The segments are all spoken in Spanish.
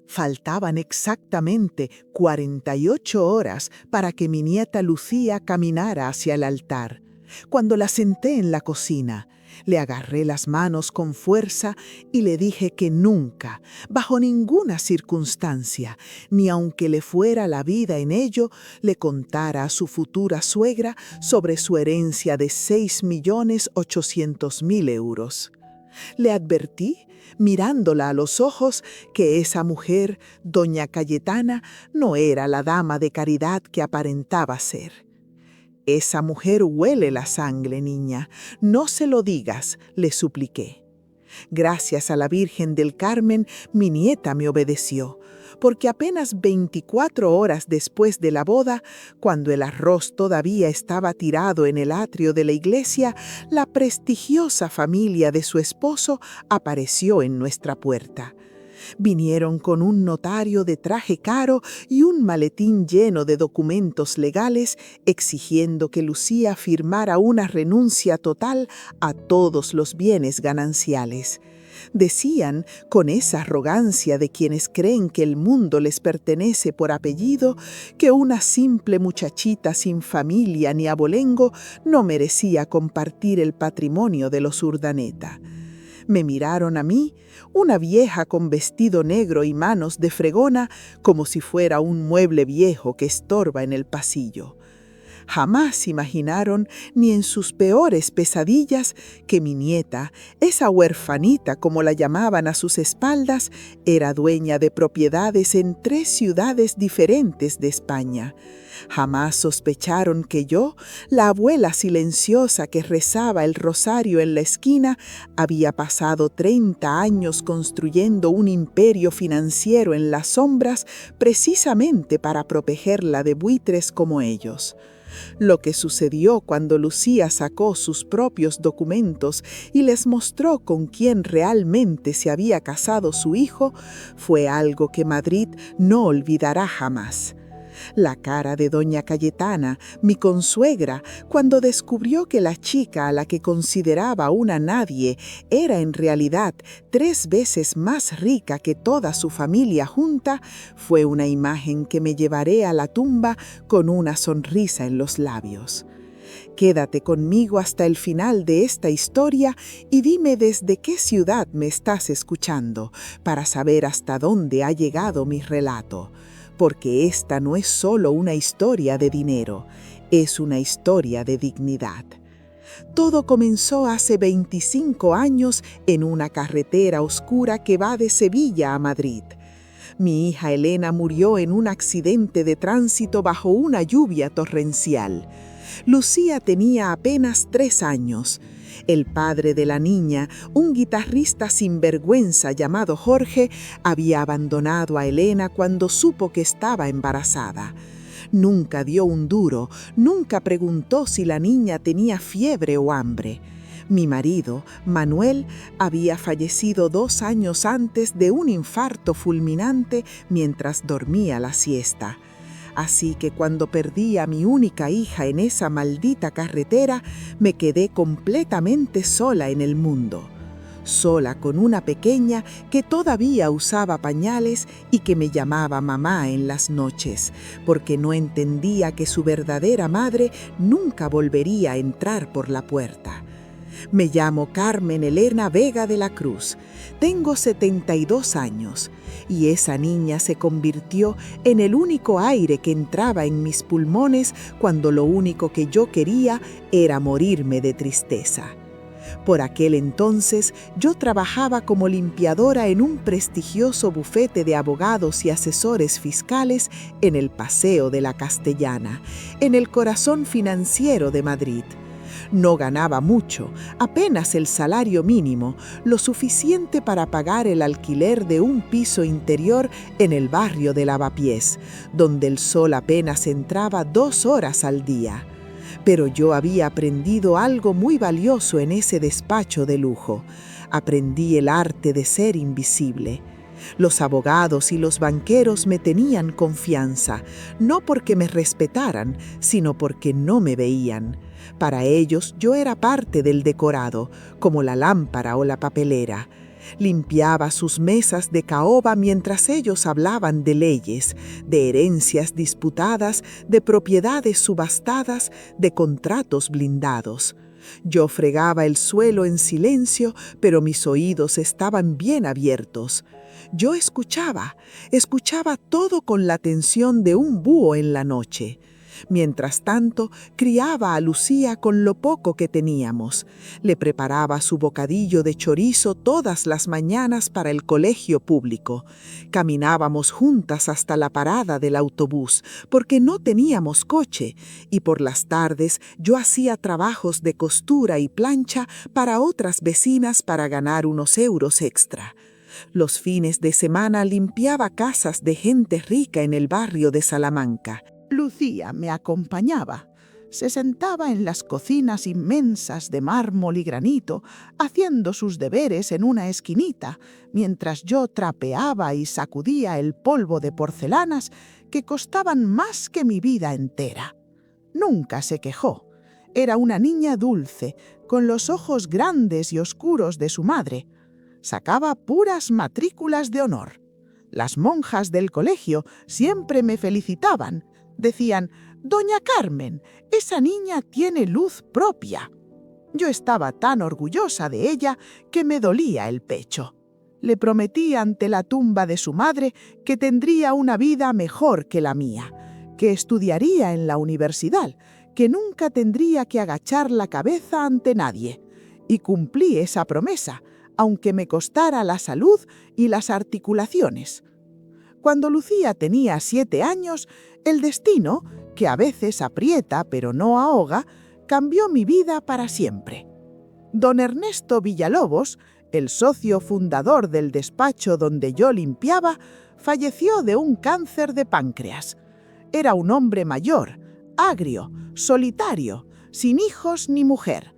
Faltaban exactamente 48 horas para que mi nieta Lucía caminara hacia el altar. Cuando la senté en la cocina, le agarré las manos con fuerza y le dije que nunca, bajo ninguna circunstancia, ni aunque le fuera la vida en ello, le contara a su futura suegra sobre su herencia de 6.800.000 euros. Le advertí, mirándola a los ojos, que esa mujer, doña Cayetana, no era la dama de caridad que aparentaba ser. «Esa mujer huele la sangre, niña. No se lo digas», le supliqué. Gracias a la Virgen del Carmen, mi nieta me obedeció, porque apenas 24 horas después de la boda, cuando el arroz todavía estaba tirado en el atrio de la iglesia, la prestigiosa familia de su esposo apareció en nuestra puerta. Vinieron con un notario de traje caro y un maletín lleno de documentos legales, exigiendo que Lucía firmara una renuncia total a todos los bienes gananciales. Decían, con esa arrogancia de quienes creen que el mundo les pertenece por apellido, que una simple muchachita sin familia ni abolengo no merecía compartir el patrimonio de los Urdaneta. Me miraron a mí, una vieja con vestido negro y manos de fregona, como si fuera un mueble viejo que estorba en el pasillo. Jamás imaginaron, ni en sus peores pesadillas, que mi nieta, esa huerfanita como la llamaban a sus espaldas, era dueña de propiedades en 3 ciudades diferentes de España. Jamás sospecharon que yo, la abuela silenciosa que rezaba el rosario en la esquina, había pasado 30 años construyendo un imperio financiero en las sombras precisamente para protegerla de buitres como ellos. Lo que sucedió cuando Lucía sacó sus propios documentos y les mostró con quién realmente se había casado su hijo fue algo que Madrid no olvidará jamás. La cara de doña Cayetana, mi consuegra, cuando descubrió que la chica a la que consideraba una nadie era en realidad 3 veces más rica que toda su familia junta, fue una imagen que me llevaré a la tumba con una sonrisa en los labios. Quédate conmigo hasta el final de esta historia y dime desde qué ciudad me estás escuchando para saber hasta dónde ha llegado mi relato. Porque esta no es solo una historia de dinero, es una historia de dignidad. Todo comenzó hace 25 años en una carretera oscura que va de Sevilla a Madrid. Mi hija Elena murió en un accidente de tránsito bajo una lluvia torrencial. Lucía tenía apenas 3 años. El padre de la niña, un guitarrista sinvergüenza llamado Jorge, había abandonado a Elena cuando supo que estaba embarazada. Nunca dio un duro, nunca preguntó si la niña tenía fiebre o hambre. Mi marido, Manuel, había fallecido 2 años antes de un infarto fulminante mientras dormía la siesta. Así que cuando perdí a mi única hija en esa maldita carretera, me quedé completamente sola en el mundo. Sola con una pequeña que todavía usaba pañales y que me llamaba mamá en las noches, porque no entendía que su verdadera madre nunca volvería a entrar por la puerta. Me llamo Carmen Elena Vega de la Cruz. Tengo 72 años y esa niña se convirtió en el único aire que entraba en mis pulmones cuando lo único que yo quería era morirme de tristeza. Por aquel entonces yo trabajaba como limpiadora en un prestigioso bufete de abogados y asesores fiscales en el Paseo de la Castellana, en el corazón financiero de Madrid. No ganaba mucho, apenas el salario mínimo, lo suficiente para pagar el alquiler de un piso interior en el barrio de Lavapiés, donde el sol apenas entraba 2 horas al día. Pero yo había aprendido algo muy valioso en ese despacho de lujo. Aprendí el arte de ser invisible. Los abogados y los banqueros me tenían confianza, no porque me respetaran, sino porque no me veían. Para ellos yo era parte del decorado, como la lámpara o la papelera. Limpiaba sus mesas de caoba mientras ellos hablaban de leyes, de herencias disputadas, de propiedades subastadas, de contratos blindados. Yo fregaba el suelo en silencio, pero mis oídos estaban bien abiertos. Yo escuchaba todo con la atención de un búho en la noche. Mientras tanto, criaba a Lucía con lo poco que teníamos. Le preparaba su bocadillo de chorizo todas las mañanas para el colegio público. Caminábamos juntas hasta la parada del autobús, porque no teníamos coche, y por las tardes yo hacía trabajos de costura y plancha para otras vecinas para ganar unos euros extra. Los fines de semana limpiaba casas de gente rica en el barrio de Salamanca. Lucía me acompañaba. Se sentaba en las cocinas inmensas de mármol y granito, haciendo sus deberes en una esquinita, mientras yo trapeaba y sacudía el polvo de porcelanas que costaban más que mi vida entera. Nunca se quejó. Era una niña dulce, con los ojos grandes y oscuros de su madre. Sacaba puras matrículas de honor. Las monjas del colegio siempre me felicitaban. Decían: «Doña Carmen, esa niña tiene luz propia». Yo estaba tan orgullosa de ella que me dolía el pecho. Le prometí ante la tumba de su madre que tendría una vida mejor que la mía, que estudiaría en la universidad, que nunca tendría que agachar la cabeza ante nadie. Y cumplí esa promesa, aunque me costara la salud y las articulaciones. Cuando Lucía tenía 7 años, el destino, que a veces aprieta pero no ahoga, cambió mi vida para siempre. Don Ernesto Villalobos, el socio fundador del despacho donde yo limpiaba, falleció de un cáncer de páncreas. Era un hombre mayor, agrio, solitario, sin hijos ni mujer.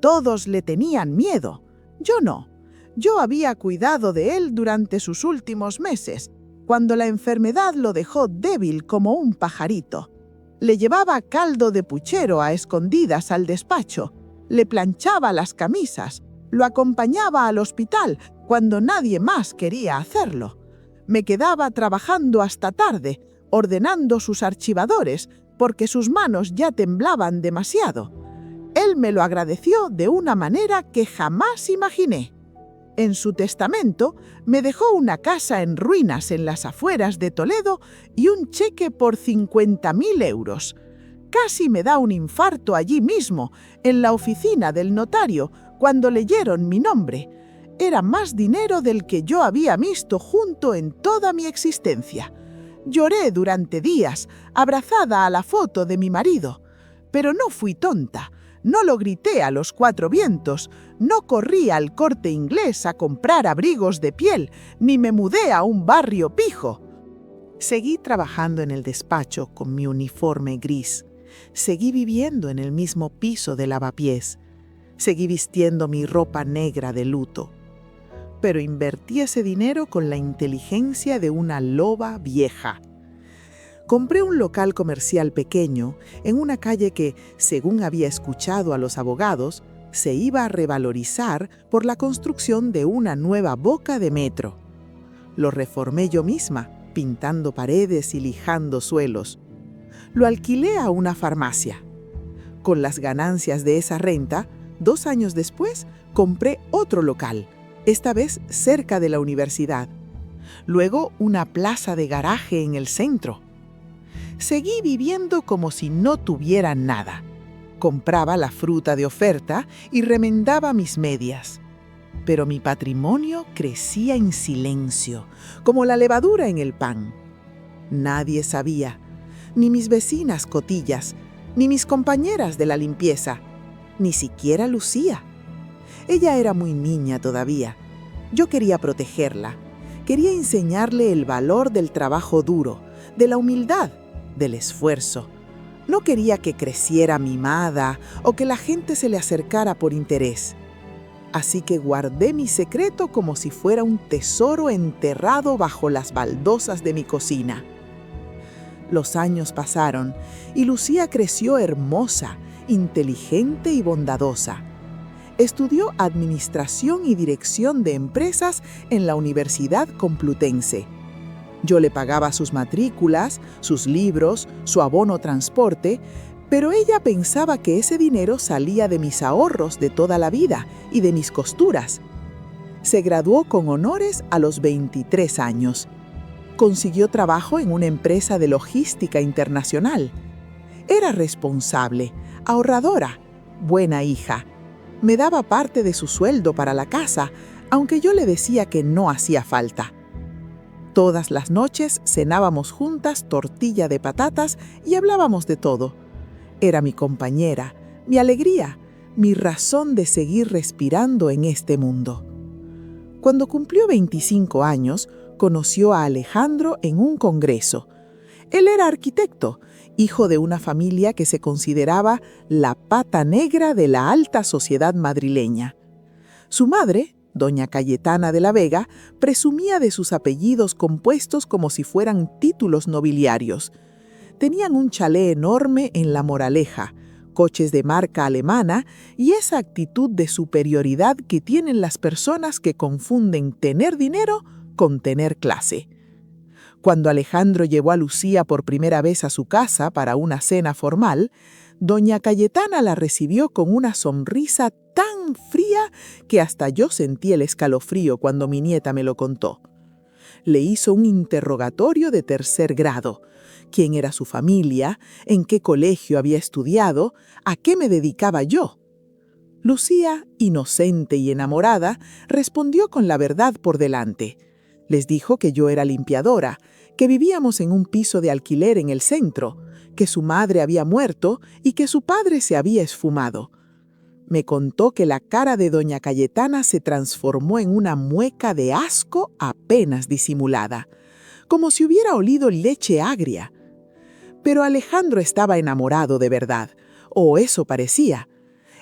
Todos le tenían miedo. Yo no. Yo había cuidado de él durante sus últimos meses, cuando la enfermedad lo dejó débil como un pajarito. Le llevaba caldo de puchero a escondidas al despacho, le planchaba las camisas, lo acompañaba al hospital cuando nadie más quería hacerlo. Me quedaba trabajando hasta tarde, ordenando sus archivadores, porque sus manos ya temblaban demasiado. Él me lo agradeció de una manera que jamás imaginé. En su testamento me dejó una casa en ruinas en las afueras de Toledo y un cheque por 50.000 euros. Casi me da un infarto allí mismo, en la oficina del notario, cuando leyeron mi nombre. Era más dinero del que yo había visto junto en toda mi existencia. Lloré durante días, abrazada a la foto de mi marido. Pero no fui tonta. No lo grité a los 4 vientos, no corrí al Corte Inglés a comprar abrigos de piel, ni me mudé a un barrio pijo. Seguí trabajando en el despacho con mi uniforme gris. Seguí viviendo en el mismo piso de lavapiés. Seguí vistiendo mi ropa negra de luto. Pero invertí ese dinero con la inteligencia de una loba vieja. Compré un local comercial pequeño en una calle que, según había escuchado a los abogados, se iba a revalorizar por la construcción de una nueva boca de metro. Lo reformé yo misma, pintando paredes y lijando suelos. Lo alquilé a una farmacia. Con las ganancias de esa renta, 2 años después, compré otro local, esta vez cerca de la universidad. Luego, una plaza de garaje en el centro. Seguí viviendo como si no tuviera nada. Compraba la fruta de oferta y remendaba mis medias. Pero mi patrimonio crecía en silencio, como la levadura en el pan. Nadie sabía, ni mis vecinas cotillas, ni mis compañeras de la limpieza, ni siquiera Lucía. Ella era muy niña todavía. Yo quería protegerla. Quería enseñarle el valor del trabajo duro, de la humildad, del esfuerzo. No quería que creciera mimada o que la gente se le acercara por interés. Así que guardé mi secreto como si fuera un tesoro enterrado bajo las baldosas de mi cocina. Los años pasaron y Lucía creció hermosa, inteligente y bondadosa. Estudió Administración y Dirección de Empresas en la Universidad Complutense. Yo le pagaba sus matrículas, sus libros, su abono transporte, pero ella pensaba que ese dinero salía de mis ahorros de toda la vida y de mis costuras. Se graduó con honores a los 23 años. Consiguió trabajo en una empresa de logística internacional. Era responsable, ahorradora, buena hija. Me daba parte de su sueldo para la casa, aunque yo le decía que no hacía falta. Todas las noches cenábamos juntas tortilla de patatas y hablábamos de todo. Era mi compañera, mi alegría, mi razón de seguir respirando en este mundo. Cuando cumplió 25 años, conoció a Alejandro en un congreso. Él era arquitecto, hijo de una familia que se consideraba la pata negra de la alta sociedad madrileña. Su madre, doña Cayetana de la Vega, presumía de sus apellidos compuestos como si fueran títulos nobiliarios. Tenían un chalet enorme en La Moraleja, coches de marca alemana y esa actitud de superioridad que tienen las personas que confunden tener dinero con tener clase. Cuando Alejandro llevó a Lucía por primera vez a su casa para una cena formal, doña Cayetana la recibió con una sonrisa tan fría que hasta yo sentí el escalofrío cuando mi nieta me lo contó. Le hizo un interrogatorio de 3er grado. ¿Quién era su familia? ¿En qué colegio había estudiado? ¿A qué me dedicaba yo? Lucía, inocente y enamorada, respondió con la verdad por delante. Les dijo que yo era limpiadora, que vivíamos en un piso de alquiler en el centro, que su madre había muerto y que su padre se había esfumado. Me contó que la cara de doña Cayetana se transformó en una mueca de asco apenas disimulada, como si hubiera olido leche agria. Pero Alejandro estaba enamorado de verdad, o eso parecía.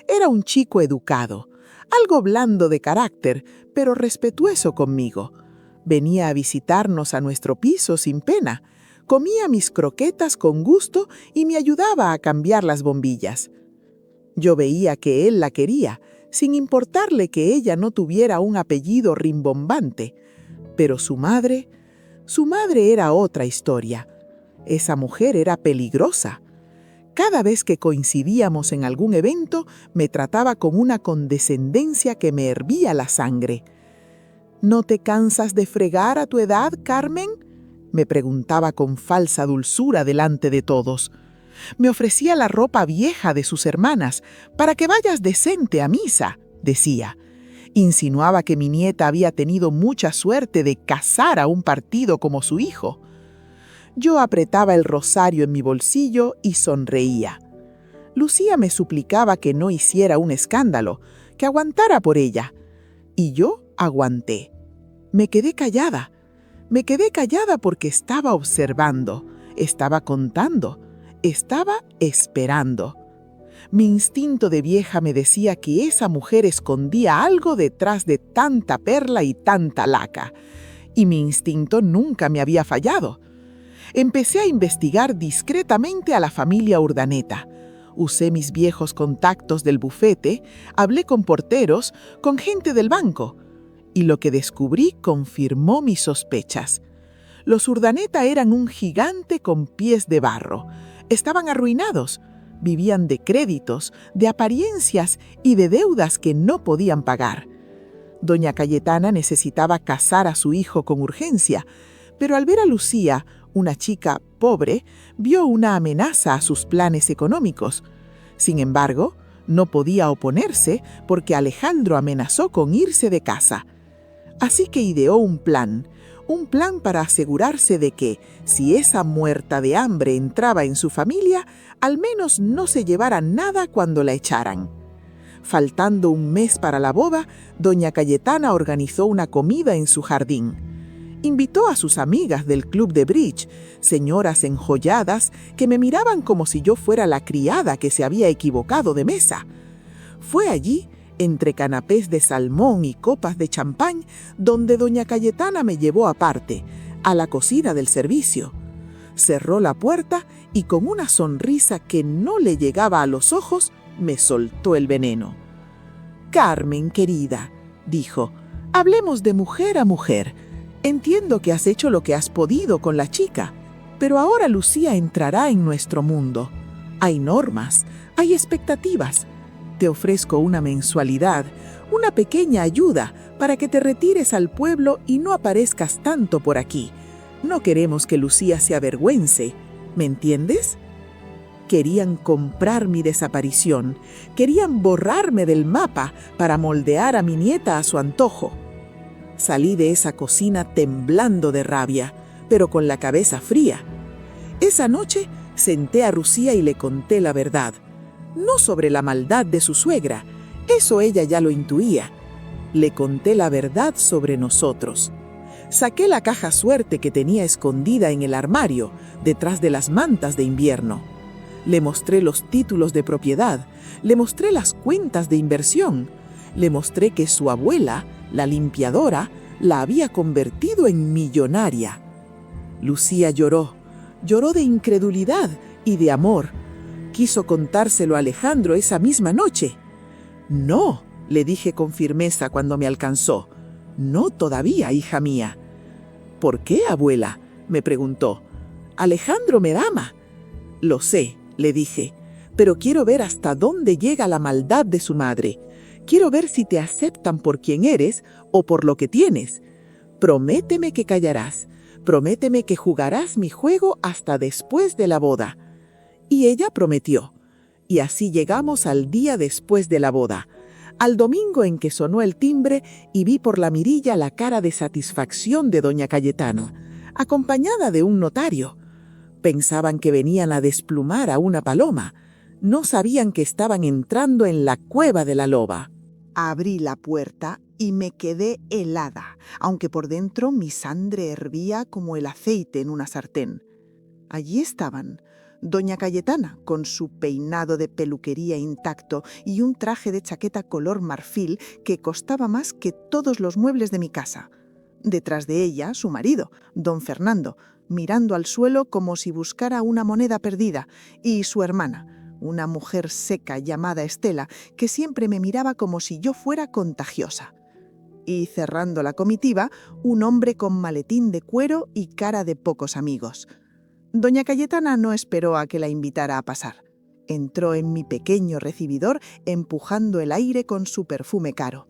Era un chico educado, algo blando de carácter, pero respetuoso conmigo. Venía a visitarnos a nuestro piso sin pena, comía mis croquetas con gusto y me ayudaba a cambiar las bombillas. Yo veía que él la quería, sin importarle que ella no tuviera un apellido rimbombante. Pero su madre era otra historia. Esa mujer era peligrosa. Cada vez que coincidíamos en algún evento, me trataba con una condescendencia que me hervía la sangre. ¿No te cansas de fregar a tu edad, Carmen?, me preguntaba con falsa dulzura delante de todos. Me ofrecía la ropa vieja de sus hermanas para que vayas decente a misa, decía. Insinuaba que mi nieta había tenido mucha suerte de casar a un partido como su hijo. Yo apretaba el rosario en mi bolsillo y sonreía. Lucía me suplicaba que no hiciera un escándalo, que aguantara por ella. Y yo aguanté. Me quedé callada porque estaba observando, estaba contando, estaba esperando. Mi instinto de vieja me decía que esa mujer escondía algo detrás de tanta perla y tanta laca, y mi instinto nunca me había fallado. Empecé a investigar discretamente a la familia Urdaneta. Usé mis viejos contactos del bufete, hablé con porteros, con gente del banco, y lo que descubrí confirmó mis sospechas. Los Urdaneta eran un gigante con pies de barro. Estaban arruinados, vivían de créditos, de apariencias y de deudas que no podían pagar. Doña Cayetana necesitaba casar a su hijo con urgencia, pero al ver a Lucía, una chica pobre, vio una amenaza a sus planes económicos. Sin embargo, no podía oponerse porque Alejandro amenazó con irse de casa. Así que ideó un plan para asegurarse de que, si esa muerta de hambre entraba en su familia, al menos no se llevara nada cuando la echaran. Faltando un mes para la boda, doña Cayetana organizó una comida en su jardín. Invitó a sus amigas del club de bridge, señoras enjolladas que me miraban como si yo fuera la criada que se había equivocado de mesa. Fue allí, entre canapés de salmón y copas de champán, donde doña Cayetana me llevó aparte, a la cocina del servicio. Cerró la puerta y con una sonrisa que no le llegaba a los ojos, me soltó el veneno. Carmen, querida, dijo, hablemos de mujer a mujer. Entiendo que has hecho lo que has podido con la chica, pero ahora Lucía entrará en nuestro mundo. Hay normas, hay expectativas. Te ofrezco una mensualidad, una pequeña ayuda para que te retires al pueblo y no aparezcas tanto por aquí. No queremos que Lucía se avergüence, ¿me entiendes? Querían comprar mi desaparición, querían borrarme del mapa para moldear a mi nieta a su antojo. Salí de esa cocina temblando de rabia, pero con la cabeza fría. Esa noche senté a Lucía y le conté la verdad. No sobre la maldad de su suegra, eso ella ya lo intuía. Le conté la verdad sobre nosotros. Saqué la caja suerte que tenía escondida en el armario, detrás de las mantas de invierno. Le mostré los títulos de propiedad, le mostré las cuentas de inversión, le mostré que su abuela, la limpiadora, la había convertido en millonaria. Lucía lloró de incredulidad y de amor. Quiso contárselo a Alejandro esa misma noche. No, le dije con firmeza cuando me alcanzó. No todavía, hija mía. ¿Por qué, abuela?, me preguntó. Alejandro me ama. Lo sé, le dije, pero quiero ver hasta dónde llega la maldad de su madre. Quiero ver si te aceptan por quien eres o por lo que tienes. Prométeme que callarás. Prométeme que jugarás mi juego hasta después de la boda. Y ella prometió. Y así llegamos al día después de la boda, al domingo en que sonó el timbre y vi por la mirilla la cara de satisfacción de doña Cayetana, acompañada de un notario. Pensaban que venían a desplumar a una paloma. No sabían que estaban entrando en la cueva de la loba. Abrí la puerta y me quedé helada, aunque por dentro mi sangre hervía como el aceite en una sartén. Allí estaban doña Cayetana, con su peinado de peluquería intacto y un traje de chaqueta color marfil que costaba más que todos los muebles de mi casa. Detrás de ella, su marido, don Fernando, mirando al suelo como si buscara una moneda perdida, y su hermana, una mujer seca llamada Estela, que siempre me miraba como si yo fuera contagiosa. Y cerrando la comitiva, un hombre con maletín de cuero y cara de pocos amigos. Doña Cayetana no esperó a que la invitara a pasar. Entró en mi pequeño recibidor empujando el aire con su perfume caro.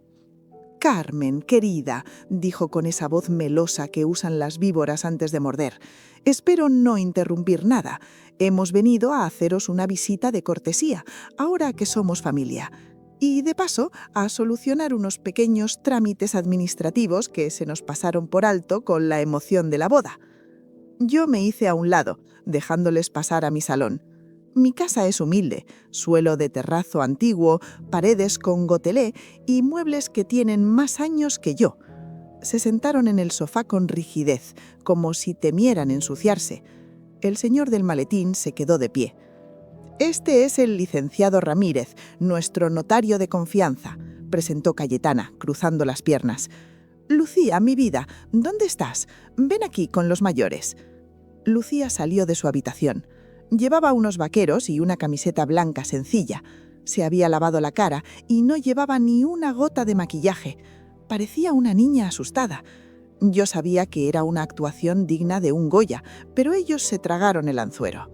«Carmen, querida», dijo con esa voz melosa que usan las víboras antes de morder, «espero no interrumpir nada. Hemos venido a haceros una visita de cortesía, ahora que somos familia. Y de paso, a solucionar unos pequeños trámites administrativos que se nos pasaron por alto con la emoción de la boda». Yo me hice a un lado, dejándoles pasar a mi salón. Mi casa es humilde, suelo de terrazo antiguo, paredes con gotelé y muebles que tienen más años que yo. Se sentaron en el sofá con rigidez, como si temieran ensuciarse. El señor del maletín se quedó de pie. «Este es el licenciado Ramírez, nuestro notario de confianza», presentó Cayetana, cruzando las piernas. «Lucía, mi vida, ¿dónde estás? Ven aquí con los mayores». Lucía salió de su habitación. Llevaba unos vaqueros y una camiseta blanca sencilla. Se había lavado la cara y no llevaba ni una gota de maquillaje. Parecía una niña asustada. Yo sabía que era una actuación digna de un Goya, pero ellos se tragaron el anzuelo.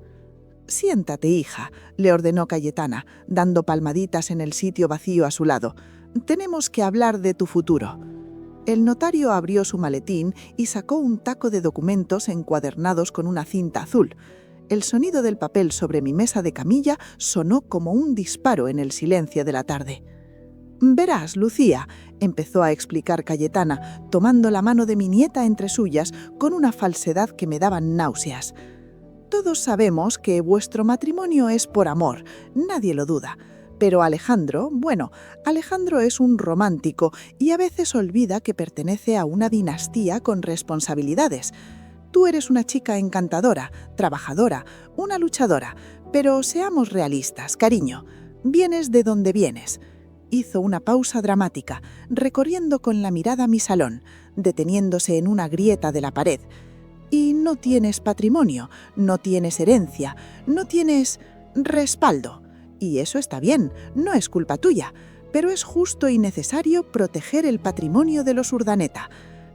«Siéntate, hija», le ordenó Cayetana, dando palmaditas en el sitio vacío a su lado. «Tenemos que hablar de tu futuro». El notario abrió su maletín y sacó un taco de documentos encuadernados con una cinta azul. El sonido del papel sobre mi mesa de camilla sonó como un disparo en el silencio de la tarde. «Verás, Lucía», empezó a explicar Cayetana, tomando la mano de mi nieta entre suyas con una falsedad que me daba náuseas. «Todos sabemos que vuestro matrimonio es por amor, nadie lo duda. Pero Alejandro es un romántico y a veces olvida que pertenece a una dinastía con responsabilidades. Tú eres una chica encantadora, trabajadora, una luchadora, pero seamos realistas, cariño. Vienes de donde vienes». Hizo una pausa dramática, recorriendo con la mirada mi salón, deteniéndose en una grieta de la pared. «Y no tienes patrimonio, no tienes herencia, no tienes respaldo. Y eso está bien, no es culpa tuya. pero es justo y necesario proteger el patrimonio de los Urdaneta.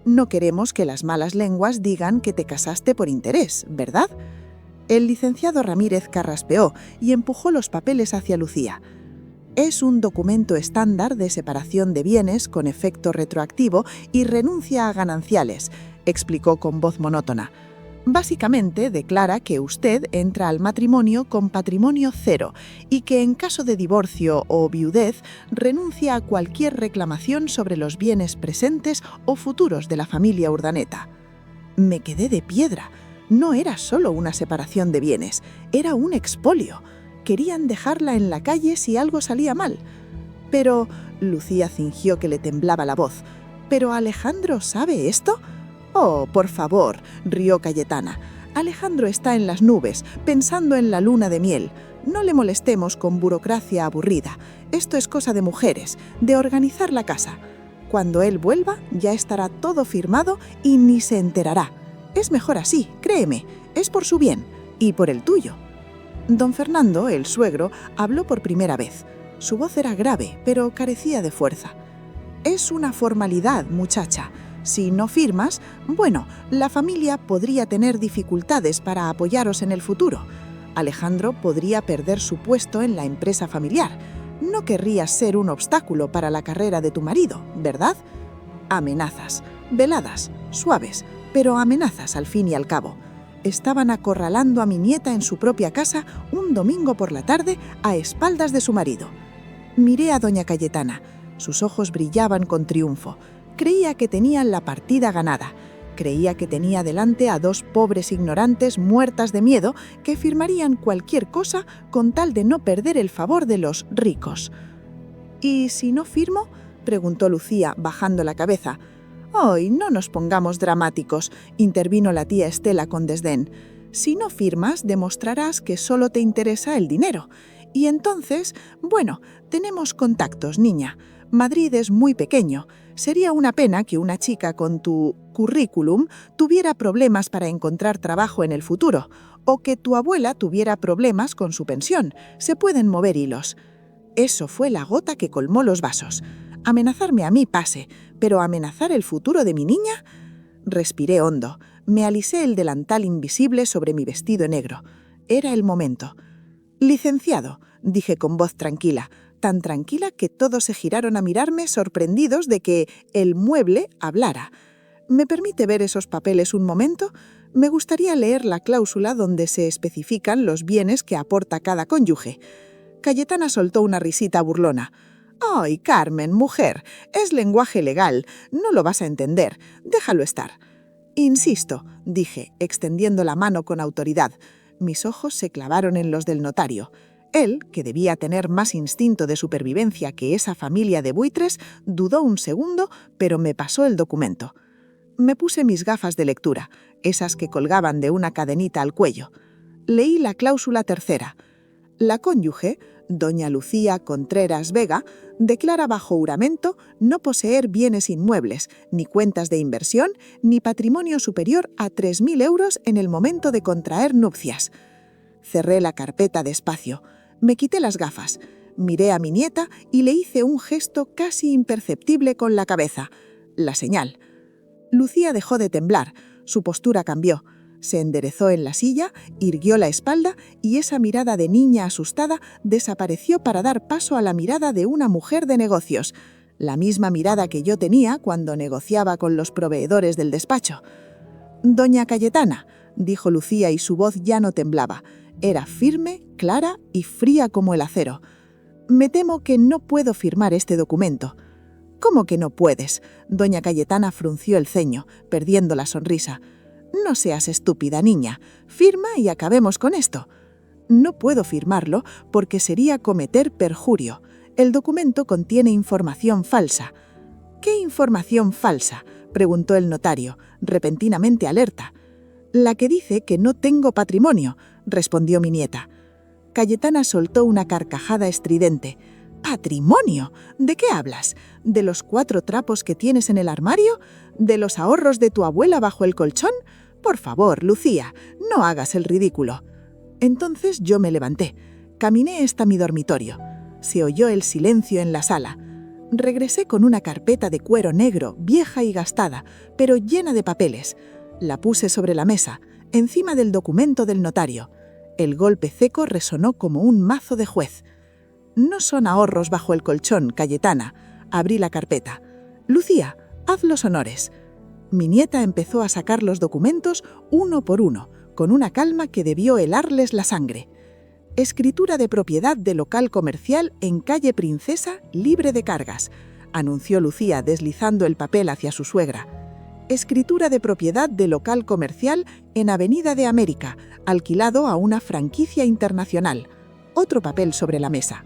No queremos que las malas lenguas digan que te casaste por interés, ¿verdad? El licenciado Ramírez carraspeó y empujó los papeles hacia Lucía. Es un documento estándar de separación de bienes con efecto retroactivo y renuncia a gananciales, explicó con voz monótona. Básicamente declara que usted entra al matrimonio con patrimonio cero y que en caso de divorcio o viudez renuncia a cualquier reclamación sobre los bienes presentes o futuros de la familia Urdaneta. Me quedé de piedra. No era solo una separación de bienes, era un expolio. Querían dejarla en la calle si algo salía mal. Pero Lucía fingió que le temblaba la voz. ¿Pero Alejandro sabe esto? Oh, por favor, rió Cayetana. Alejandro está en las nubes, pensando en la luna de miel. No le molestemos con burocracia aburrida. Esto es cosa de mujeres, de organizar la casa. Cuando él vuelva, ya estará todo firmado y ni se enterará. Es mejor así, créeme, es por su bien y por el tuyo. Don Fernando, el suegro, habló por primera vez. Su voz era grave, pero carecía de fuerza. Es una formalidad, muchacha. Si no firmas, bueno, la familia podría tener dificultades para apoyaros en el futuro. Alejandro podría perder su puesto en la empresa familiar. No querrías ser un obstáculo para la carrera de tu marido, ¿verdad? Amenazas, veladas, suaves, pero amenazas al fin y al cabo. Estaban acorralando a mi nieta en su propia casa un domingo por la tarde a espaldas de su marido. Miré a doña Cayetana. Sus ojos brillaban con triunfo. Creía que tenían la partida ganada. Creía que tenía delante a dos pobres ignorantes muertas de miedo que firmarían cualquier cosa con tal de no perder el favor de los ricos. ¿Y si no firmo?, preguntó Lucía, bajando la cabeza. «Ay, no nos pongamos dramáticos», intervino la tía Estela con desdén. «Si no firmas, demostrarás que solo te interesa el dinero. Y entonces, bueno, tenemos contactos, niña. Madrid es muy pequeño. Sería una pena que una chica con tu currículum tuviera problemas para encontrar trabajo en el futuro, o que tu abuela tuviera problemas con su pensión. Se pueden mover hilos». Eso fue la gota que colmó los vasos. Amenazarme a mí pase, pero amenazar el futuro de mi niña. Respiré hondo. Me alisé el delantal invisible sobre mi vestido negro. Era el momento. «Licenciado», dije con voz tranquila, tan tranquila que todos se giraron a mirarme sorprendidos de que el mueble hablara. «¿Me permite ver esos papeles un momento? Me gustaría leer la cláusula donde se especifican los bienes que aporta cada cónyuge». Cayetana soltó una risita burlona. «Ay, Carmen, mujer, es lenguaje legal, no lo vas a entender, déjalo estar». «Insisto», dije, extendiendo la mano con autoridad. Mis ojos se clavaron en los del notario. Él, que debía tener más instinto de supervivencia que esa familia de buitres, dudó un segundo, pero me pasó el documento. Me puse mis gafas de lectura, esas que colgaban de una cadenita al cuello. Leí la cláusula tercera. La cónyuge, doña Lucía Contreras Vega, declara bajo juramento no poseer bienes inmuebles, ni cuentas de inversión, ni patrimonio superior a 3.000 euros en el momento de contraer nupcias. Cerré la carpeta despacio. Me quité las gafas. Miré a mi nieta y le hice un gesto casi imperceptible con la cabeza. La señal. Lucía dejó de temblar. Su postura cambió. Se enderezó en la silla, irguió la espalda y esa mirada de niña asustada desapareció para dar paso a la mirada de una mujer de negocios, la misma mirada que yo tenía cuando negociaba con los proveedores del despacho. «Doña Cayetana», dijo Lucía y su voz ya no temblaba. Era firme, clara y fría como el acero. «Me temo que no puedo firmar este documento». «¿Cómo que no puedes?», doña Cayetana frunció el ceño, perdiendo la sonrisa. «No seas estúpida, niña. Firma y acabemos con esto». «No puedo firmarlo porque sería cometer perjurio. El documento contiene información falsa». «¿Qué información falsa?», preguntó el notario, repentinamente alerta. «La que dice que no tengo patrimonio», respondió mi nieta. Cayetana soltó una carcajada estridente. «¿Patrimonio? ¿De qué hablas? ¿De los 4 trapos que tienes en el armario? ¿De los ahorros de tu abuela bajo el colchón? Por favor, Lucía, no hagas el ridículo». Entonces yo me levanté. Caminé hasta mi dormitorio. Se oyó el silencio en la sala. Regresé con una carpeta de cuero negro, vieja y gastada, pero llena de papeles. La puse sobre la mesa, encima del documento del notario. El golpe seco resonó como un mazo de juez. «No son ahorros bajo el colchón, Cayetana». Abrí la carpeta. «Lucía, haz los honores». Mi nieta empezó a sacar los documentos uno por uno, con una calma que debió helarles la sangre. «Escritura de propiedad de local comercial en calle Princesa, libre de cargas», anunció Lucía deslizando el papel hacia su suegra. «Escritura de propiedad de local comercial en Avenida de América, alquilado a una franquicia internacional». Otro papel sobre la mesa.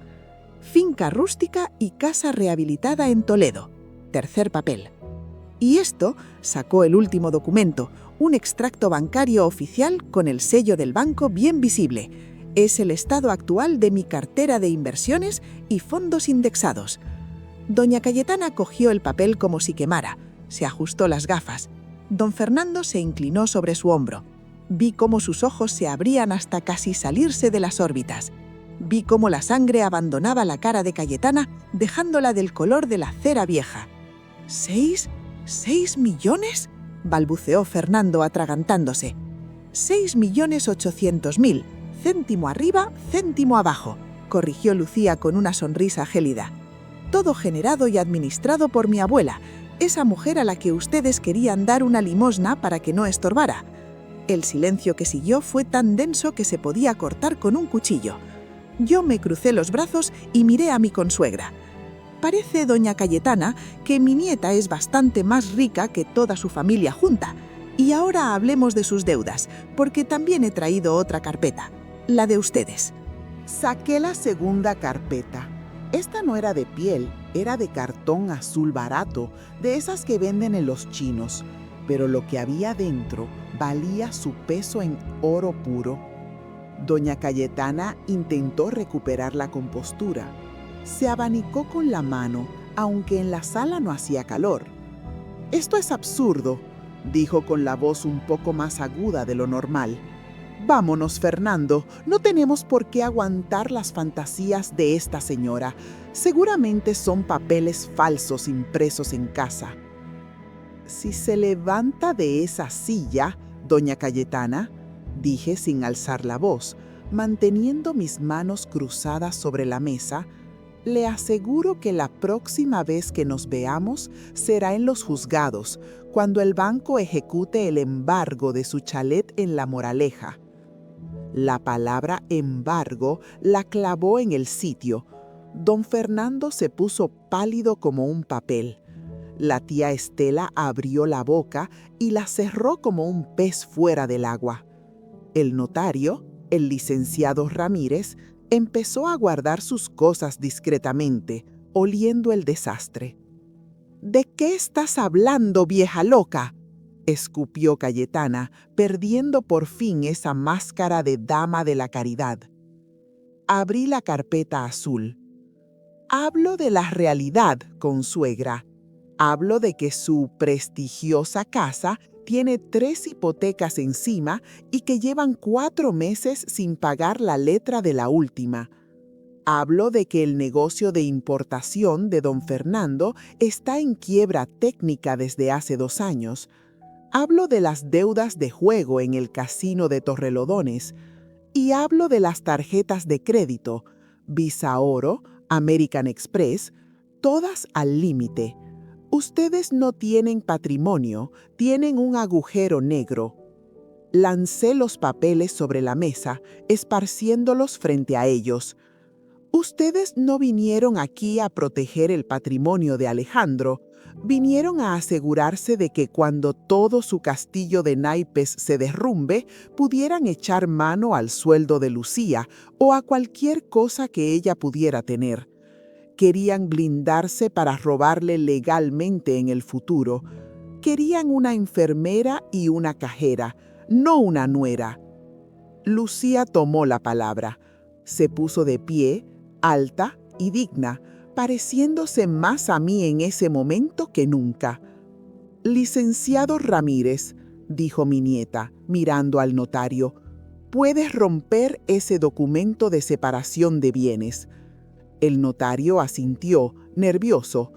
«Finca rústica y casa rehabilitada en Toledo». Tercer papel. Y esto, sacó el último documento, un extracto bancario oficial con el sello del banco bien visible. Es el estado actual de mi cartera de inversiones y fondos indexados. Doña Cayetana cogió el papel como si quemara. Se ajustó las gafas. Don Fernando se inclinó sobre su hombro. Vi cómo sus ojos se abrían hasta casi salirse de las órbitas. Vi cómo la sangre abandonaba la cara de Cayetana, dejándola del color de la cera vieja. ¿6 millones? Balbuceó Fernando atragantándose. 6.800.000, céntimo arriba, céntimo abajo, corrigió Lucía con una sonrisa gélida. Todo generado y administrado por mi abuela, esa mujer a la que ustedes querían dar una limosna para que no estorbara. El silencio que siguió fue tan denso que se podía cortar con un cuchillo. Yo me crucé los brazos y miré a mi consuegra. Parece, doña Cayetana, que mi nieta es bastante más rica que toda su familia junta. Y ahora hablemos de sus deudas, porque también he traído otra carpeta, la de ustedes. Saqué la segunda carpeta. Esta no era de piel, era de cartón azul barato, de esas que venden en los chinos, pero lo que había dentro valía su peso en oro puro. Doña Cayetana intentó recuperar la compostura. Se abanicó con la mano, aunque en la sala no hacía calor. «Esto es absurdo», dijo con la voz un poco más aguda de lo normal. «Vámonos, Fernando, no tenemos por qué aguantar las fantasías de esta señora. Seguramente son papeles falsos impresos en casa». «Si se levanta de esa silla, doña Cayetana», dije sin alzar la voz, manteniendo mis manos cruzadas sobre la mesa, «le aseguro que la próxima vez que nos veamos será en los juzgados, cuando el banco ejecute el embargo de su chalet en La Moraleja». La palabra embargo la clavó en el sitio. Don Fernando se puso pálido como un papel. La tía Estela abrió la boca y la cerró como un pez fuera del agua. El notario, el licenciado Ramírez, empezó a guardar sus cosas discretamente, oliendo el desastre. «¿De qué estás hablando, vieja loca?», escupió Cayetana, perdiendo por fin esa máscara de dama de la caridad. Abrí la carpeta azul. «Hablo de la realidad, consuegra. Hablo de que su prestigiosa casa tiene 3 hipotecas encima y que llevan 4 meses sin pagar la letra de la última. Hablo de que el negocio de importación de don Fernando está en quiebra técnica desde hace 2 años. Hablo de las deudas de juego en el casino de Torrelodones. Y hablo de las tarjetas de crédito, Visa Oro, American Express, todas al límite. Ustedes no tienen patrimonio, tienen un agujero negro». Lancé los papeles sobre la mesa, esparciéndolos frente a ellos. «Ustedes no vinieron aquí a proteger el patrimonio de Alejandro, vinieron a asegurarse de que cuando todo su castillo de naipes se derrumbe, pudieran echar mano al sueldo de Lucía o a cualquier cosa que ella pudiera tener. Querían blindarse para robarle legalmente en el futuro. Querían una enfermera y una cajera, no una nuera». Lucía tomó la palabra. Se puso de pie, alta y digna, pareciéndose más a mí en ese momento que nunca. «Licenciado Ramírez», dijo mi nieta, mirando al notario, «puedes romper ese documento de separación de bienes». El notario asintió, nervioso.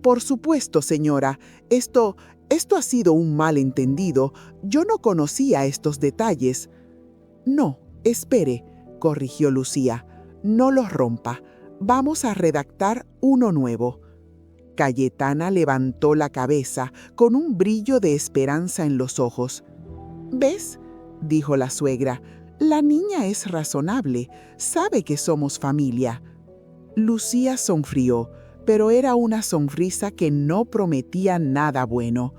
«Por supuesto, señora. Esto ha sido un malentendido. Yo no conocía estos detalles». «No, espere», corrigió Lucía. «No los rompa. Vamos a redactar uno nuevo». Cayetana levantó la cabeza con un brillo de esperanza en los ojos. «¿Ves?», dijo la suegra. «La niña es razonable. Sabe que somos familia». Lucía sonrió, pero era una sonrisa que no prometía nada bueno.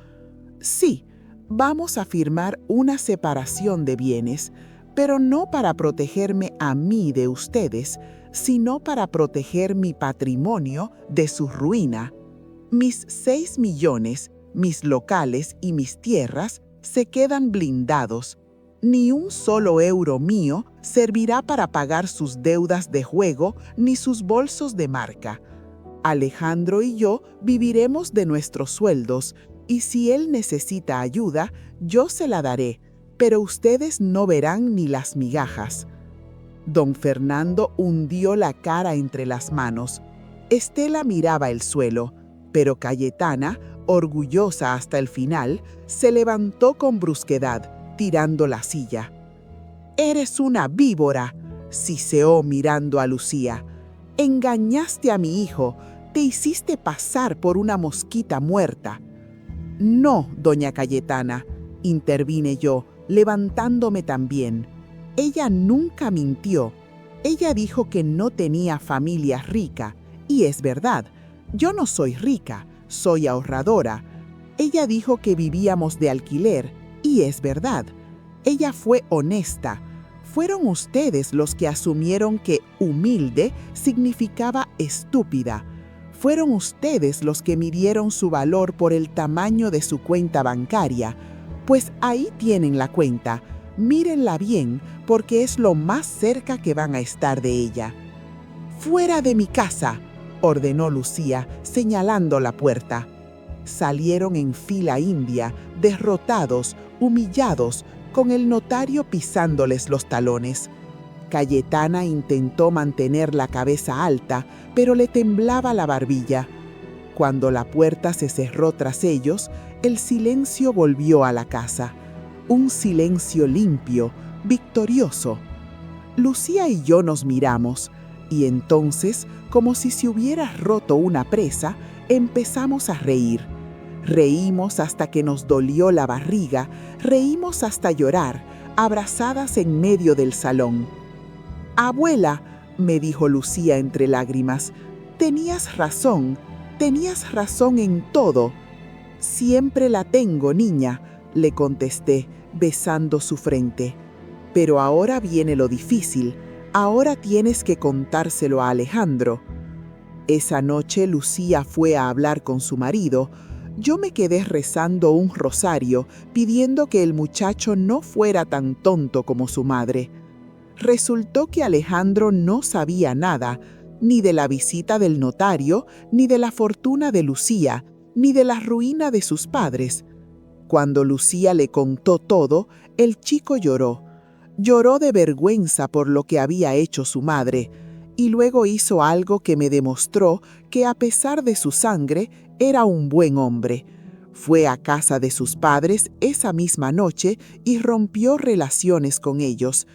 «Sí, vamos a firmar una separación de bienes, pero no para protegerme a mí de ustedes, sino para proteger mi patrimonio de su ruina. Mis 6 millones, mis locales y mis tierras se quedan blindados. Ni un solo euro mío servirá para pagar sus deudas de juego ni sus bolsos de marca. Alejandro y yo viviremos de nuestros sueldos, y si él necesita ayuda, yo se la daré, pero ustedes no verán ni las migajas». Don Fernando hundió la cara entre las manos. Estela miraba el suelo, pero Cayetana, orgullosa hasta el final, se levantó con brusquedad, tirando la silla. «Eres una víbora», siseó mirando a Lucía. «Engañaste a mi hijo, te hiciste pasar por una mosquita muerta». «No, doña Cayetana», intervine yo, levantándome también. «Ella nunca mintió. Ella dijo que no tenía familia rica, y es verdad. Yo no soy rica, soy ahorradora. Ella dijo que vivíamos de alquiler, y es verdad. Ella fue honesta. Fueron ustedes los que asumieron que humilde significaba estúpida. Fueron ustedes los que midieron su valor por el tamaño de su cuenta bancaria. Pues ahí tienen la cuenta. Mírenla bien, porque es lo más cerca que van a estar de ella». «Fuera de mi casa», ordenó Lucía, señalando la puerta. Salieron en fila india, derrotados, humillados, con el notario pisándoles los talones. Cayetana intentó mantener la cabeza alta, pero le temblaba la barbilla. Cuando la puerta se cerró tras ellos, el silencio volvió a la casa. Un silencio limpio, victorioso. Lucía y yo nos miramos, y entonces, como si se hubiera roto una presa, empezamos a reír. Reímos hasta que nos dolió la barriga, reímos hasta llorar, abrazadas en medio del salón. «Abuela», me dijo Lucía entre lágrimas, tenías razón en todo». «Siempre la tengo, niña», le contesté, besando su frente. «Pero ahora viene lo difícil, ahora tienes que contárselo a Alejandro». Esa noche Lucía fue a hablar con su marido. Yo me quedé rezando un rosario, pidiendo que el muchacho no fuera tan tonto como su madre. Resultó que Alejandro no sabía nada, ni de la visita del notario, ni de la fortuna de Lucía, ni de la ruina de sus padres. Cuando Lucía le contó todo, el chico lloró. Lloró de vergüenza por lo que había hecho su madre, y luego hizo algo que me demostró que a pesar de su sangre, era un buen hombre. Fue a casa de sus padres esa misma noche y rompió relaciones con ellos.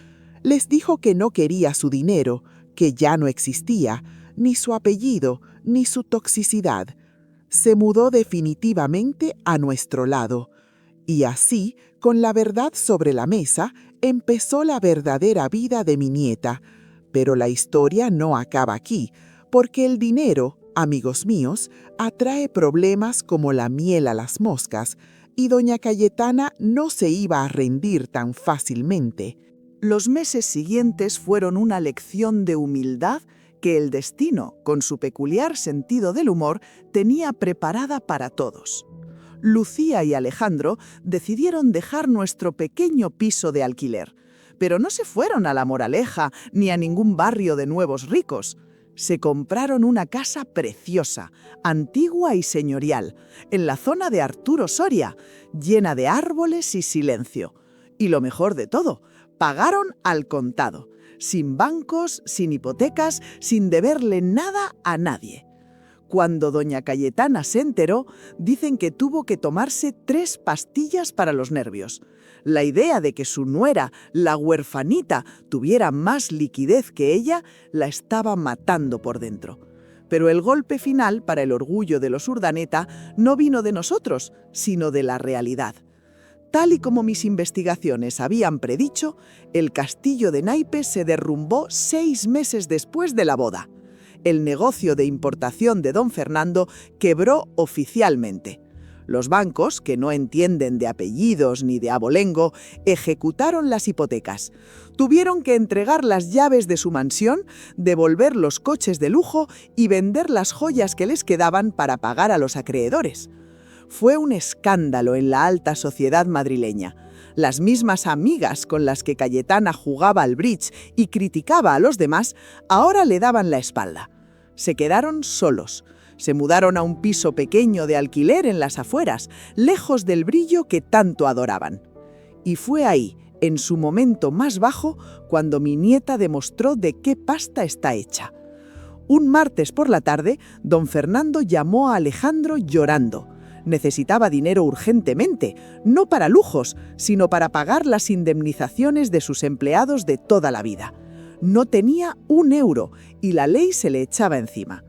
Les dijo que no quería su dinero, que ya no existía, ni su apellido, ni su toxicidad. Se mudó definitivamente a nuestro lado. Y así, con la verdad sobre la mesa, empezó la verdadera vida de mi nieta. Pero la historia no acaba aquí, porque el dinero, amigos míos, atrae problemas como la miel a las moscas, y doña Cayetana no se iba a rendir tan fácilmente. Los meses siguientes fueron una lección de humildad que el destino, con su peculiar sentido del humor, tenía preparada para todos. Lucía y Alejandro decidieron dejar nuestro pequeño piso de alquiler, pero no se fueron a La Moraleja ni a ningún barrio de nuevos ricos. Se compraron una casa preciosa, antigua y señorial, en la zona de Arturo Soria, llena de árboles y silencio. Y lo mejor de todo, pagaron al contado. sin bancos, sin hipotecas, sin deberle nada a nadie. Cuando doña Cayetana se enteró, dicen que tuvo que tomarse 3 pastillas para los nervios. La idea de que su nuera, la huerfanita, tuviera más liquidez que ella, la estaba matando por dentro. Pero el golpe final para el orgullo de los Urdaneta no vino de nosotros, sino de la realidad. Tal y como mis investigaciones habían predicho, el castillo de naipes se derrumbó 6 meses después de la boda. El negocio de importación de don Fernando quebró oficialmente. Los bancos, que no entienden de apellidos ni de abolengo, ejecutaron las hipotecas. Tuvieron que entregar las llaves de su mansión, devolver los coches de lujo y vender las joyas que les quedaban para pagar a los acreedores. Fue un escándalo en la alta sociedad madrileña. Las mismas amigas con las que Cayetana jugaba al bridge y criticaba a los demás, ahora le daban la espalda. Se quedaron solos. Se mudaron a un piso pequeño de alquiler en las afueras, lejos del brillo que tanto adoraban. Y fue ahí, en su momento más bajo, cuando mi nieta demostró de qué pasta está hecha. Un martes por la tarde, don Fernando llamó a Alejandro llorando. Necesitaba dinero urgentemente, no para lujos, sino para pagar las indemnizaciones de sus empleados de toda la vida. No tenía 1 euro y la ley se le echaba encima.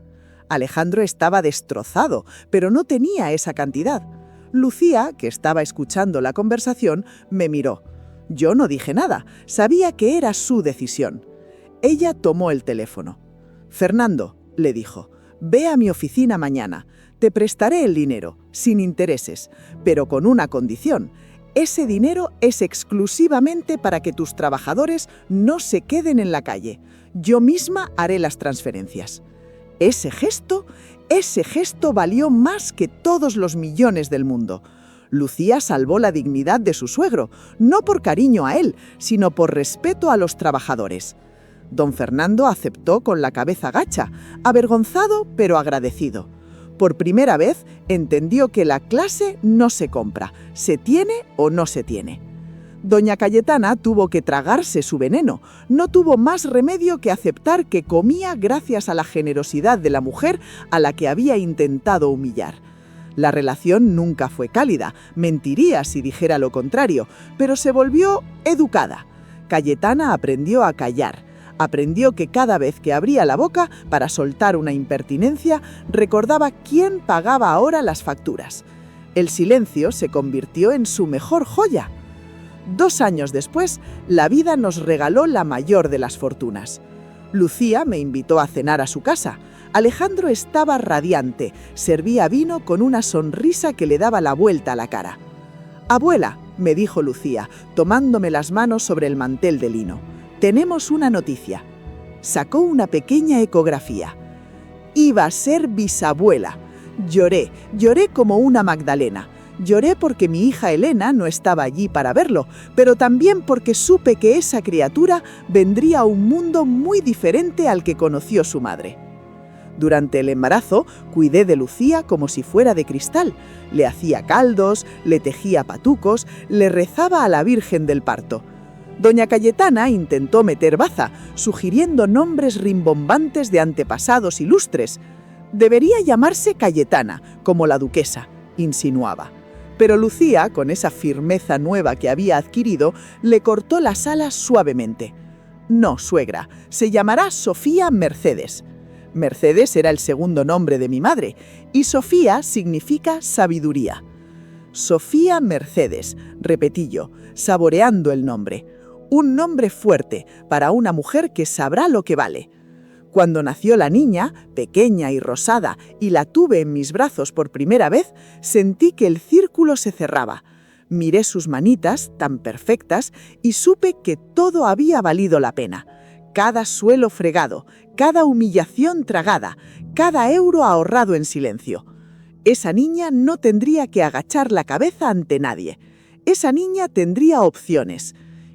Alejandro estaba destrozado, pero no tenía esa cantidad. Lucía, que estaba escuchando la conversación, me miró. Yo no dije nada, sabía que era su decisión. Ella tomó el teléfono. «Fernando», le dijo, «ve a mi oficina mañana. Te prestaré el dinero, sin intereses, pero con una condición. Ese dinero es exclusivamente para que tus trabajadores no se queden en la calle. Yo misma haré las transferencias». Ese gesto valió más que todos los millones del mundo. Lucía salvó la dignidad de su suegro, no por cariño a él, sino por respeto a los trabajadores. Don Fernando aceptó con la cabeza gacha, avergonzado pero agradecido. Por primera vez entendió que la clase no se compra, se tiene o no se tiene. Doña Cayetana tuvo que tragarse su veneno, no tuvo más remedio que aceptar que comía gracias a la generosidad de la mujer a la que había intentado humillar. La relación nunca fue cálida, mentiría si dijera lo contrario, pero se volvió educada. Cayetana aprendió a callar. Aprendió que cada vez que abría la boca para soltar una impertinencia, recordaba quién pagaba ahora las facturas. El silencio se convirtió en su mejor joya. 2 años después, la vida nos regaló la mayor de las fortunas. Lucía me invitó a cenar a su casa. Alejandro estaba radiante, servía vino con una sonrisa que le daba la vuelta a la cara. «Abuela», me dijo Lucía, tomándome las manos sobre el mantel de lino, «tenemos una noticia». Sacó una pequeña ecografía. Iba a ser bisabuela. Lloré como una Magdalena. Lloré porque mi hija Elena no estaba allí para verlo, pero también porque supe que esa criatura vendría a un mundo muy diferente al que conoció su madre. Durante el embarazo, cuidé de Lucía como si fuera de cristal. Le hacía caldos, le tejía patucos, le rezaba a la Virgen del Parto. Doña Cayetana intentó meter baza, sugiriendo nombres rimbombantes de antepasados ilustres. «Debería llamarse Cayetana, como la duquesa», insinuaba. Pero Lucía, con esa firmeza nueva que había adquirido, le cortó las alas suavemente. «No, suegra, se llamará Sofía Mercedes». Mercedes era el segundo nombre de mi madre, y Sofía significa sabiduría. «Sofía Mercedes», repetí yo, saboreando el nombre. Un nombre fuerte para una mujer que sabrá lo que vale. Cuando nació la niña, pequeña y rosada, y la tuve en mis brazos por primera vez, sentí que el círculo se cerraba. Miré sus manitas, tan perfectas, y supe que todo había valido la pena. Cada suelo fregado, cada humillación tragada, cada euro ahorrado en silencio. Esa niña no tendría que agachar la cabeza ante nadie. Esa niña tendría opciones.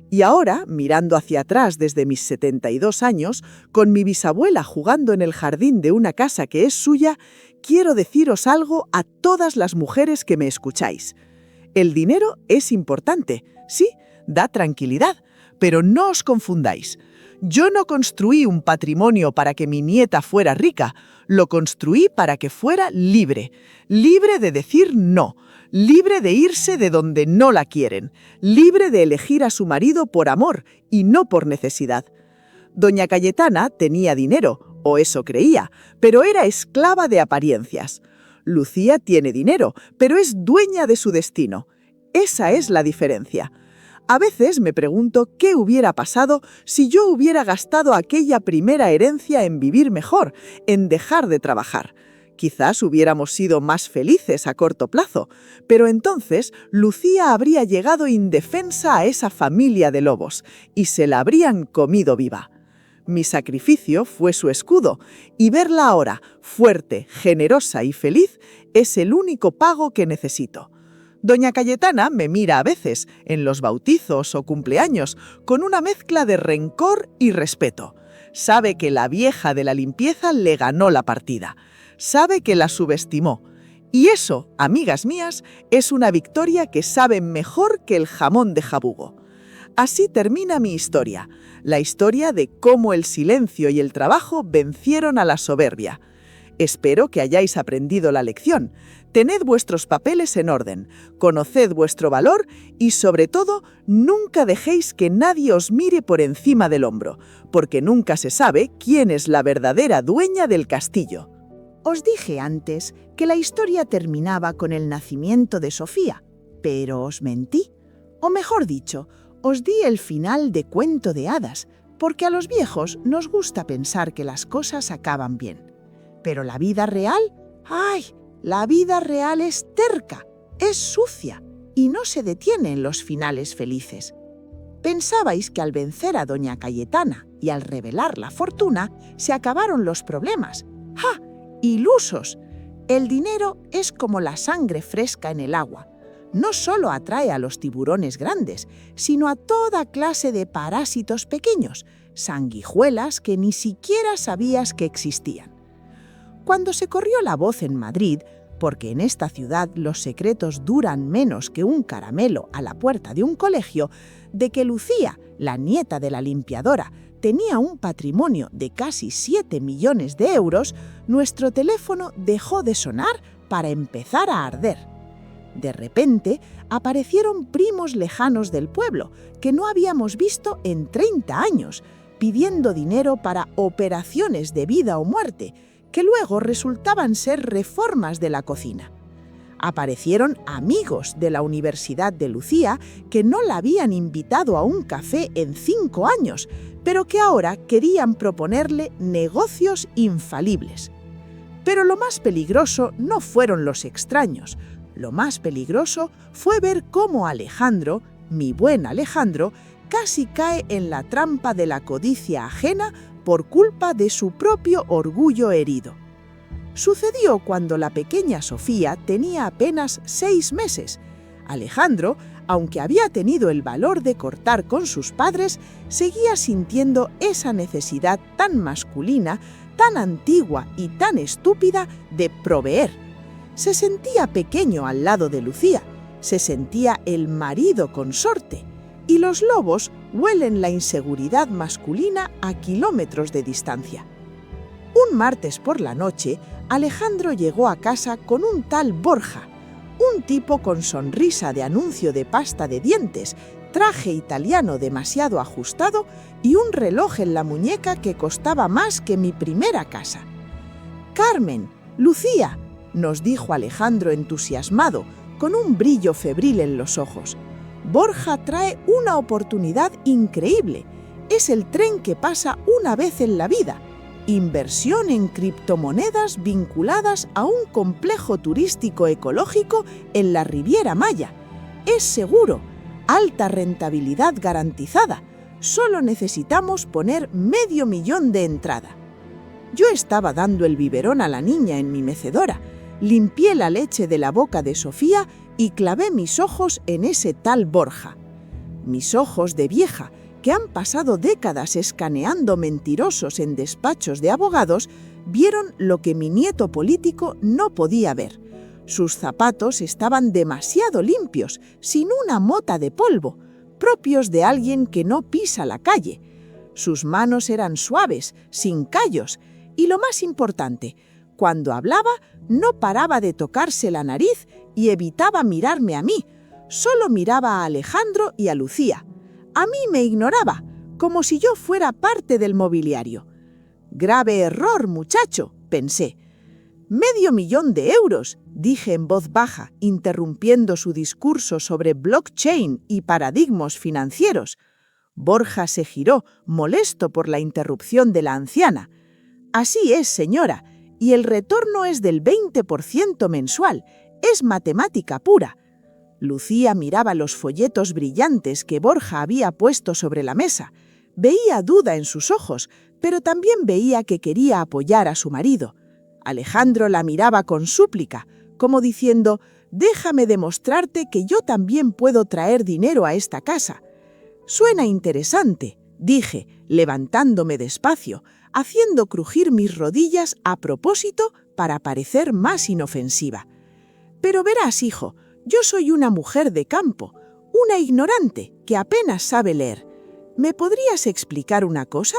Y ahora, mirando hacia atrás desde mis 72 años, con mi bisabuela jugando en el jardín de una casa que es suya, quiero deciros algo a todas las mujeres que me escucháis. El dinero es importante, sí, da tranquilidad, pero no os confundáis. Yo no construí un patrimonio para que mi nieta fuera rica, lo construí para que fuera libre, libre de decir no, libre de irse de donde no la quieren, libre de elegir a su marido por amor y no por necesidad. Doña Cayetana tenía dinero, o eso creía, pero era esclava de apariencias. Lucía tiene dinero, pero es dueña de su destino. Esa es la diferencia. A veces me pregunto qué hubiera pasado si yo hubiera gastado aquella primera herencia en vivir mejor, en dejar de trabajar. Quizás hubiéramos sido más felices a corto plazo, pero entonces Lucía habría llegado indefensa a esa familia de lobos y se la habrían comido viva. Mi sacrificio fue su escudo, y verla ahora, fuerte, generosa y feliz, es el único pago que necesito. Doña Cayetana me mira a veces, en los bautizos o cumpleaños, con una mezcla de rencor y respeto. Sabe que la vieja de la limpieza le ganó la partida. Sabe que la subestimó. Y eso, amigas mías, es una victoria que sabe mejor que el jamón de jabugo. Así termina mi historia, la historia de cómo el silencio y el trabajo vencieron a la soberbia. Espero que hayáis aprendido la lección. Tened vuestros papeles en orden, conoced vuestro valor y, sobre todo, nunca dejéis que nadie os mire por encima del hombro, porque nunca se sabe quién es la verdadera dueña del castillo. Os dije antes que la historia terminaba con el nacimiento de Sofía, pero os mentí. O mejor dicho, os di el final de cuento de hadas, porque a los viejos nos gusta pensar que las cosas acaban bien. Pero la vida real, ¡ay! La vida real es terca, es sucia y no se detiene en los finales felices. Pensabais que al vencer a doña Cayetana y al revelar la fortuna, se acabaron los problemas. ¡Ja! ¡Ilusos! El dinero es como la sangre fresca en el agua. No solo atrae a los tiburones grandes, sino a toda clase de parásitos pequeños, sanguijuelas que ni siquiera sabías que existían. Cuando se corrió la voz en Madrid, porque en esta ciudad los secretos duran menos que un caramelo a la puerta de un colegio, de que Lucía, la nieta de la limpiadora, tenía un patrimonio de casi 7 millones de euros, nuestro teléfono dejó de sonar para empezar a arder. De repente, aparecieron primos lejanos del pueblo, que no habíamos visto en 30 años, pidiendo dinero para operaciones de vida o muerte, que luego resultaban ser reformas de la cocina. Aparecieron amigos de la Universidad de Lucía que no la habían invitado a un café en 5 años, pero que ahora querían proponerle negocios infalibles. Pero lo más peligroso no fueron los extraños. Lo más peligroso fue ver cómo Alejandro, mi buen Alejandro, casi cae en la trampa de la codicia ajena por culpa de su propio orgullo herido. Sucedió cuando la pequeña Sofía tenía apenas 6 meses. Alejandro, aunque había tenido el valor de cortar con sus padres, seguía sintiendo esa necesidad tan masculina, tan antigua y tan estúpida de proveer. Se sentía pequeño al lado de Lucía, se sentía el marido consorte, y los lobos huelen la inseguridad masculina a kilómetros de distancia. Un martes por la noche, Alejandro llegó a casa con un tal Borja, un tipo con sonrisa de anuncio de pasta de dientes, traje italiano demasiado ajustado y un reloj en la muñeca que costaba más que mi primera casa. «Carmen, Lucía», nos dijo Alejandro entusiasmado, con un brillo febril en los ojos. «Borja trae una oportunidad increíble. Es el tren que pasa una vez en la vida. Inversión en criptomonedas vinculadas a un complejo turístico ecológico en la Riviera Maya. Es seguro, alta rentabilidad garantizada. Solo necesitamos poner $500,000 de entrada». Yo estaba dando el biberón a la niña en mi mecedora, limpié la leche de la boca de Sofía y clavé mis ojos en ese tal Borja. Mis ojos de vieja, que han pasado décadas escaneando mentirosos en despachos de abogados, vieron lo que mi nieto político no podía ver. Sus zapatos estaban demasiado limpios, sin una mota de polvo, propios de alguien que no pisa la calle. Sus manos eran suaves, sin callos, y lo más importante, cuando hablaba no paraba de tocarse la nariz y evitaba mirarme a mí, solo miraba a Alejandro y a Lucía. A mí me ignoraba, como si yo fuera parte del mobiliario. «Grave error, muchacho», pensé. «€500.000», dije en voz baja, interrumpiendo su discurso sobre blockchain y paradigmas financieros. Borja se giró, molesto por la interrupción de la anciana. «Así es, señora, y el retorno es del 20% mensual. Es matemática pura». Lucía miraba los folletos brillantes que Borja había puesto sobre la mesa. Veía duda en sus ojos, pero también veía que quería apoyar a su marido. Alejandro la miraba con súplica, como diciendo: «Déjame demostrarte que yo también puedo traer dinero a esta casa». «Suena interesante», dije, levantándome despacio, haciendo crujir mis rodillas a propósito para parecer más inofensiva. «Pero verás, hijo, yo soy una mujer de campo, una ignorante que apenas sabe leer. ¿Me podrías explicar una cosa?»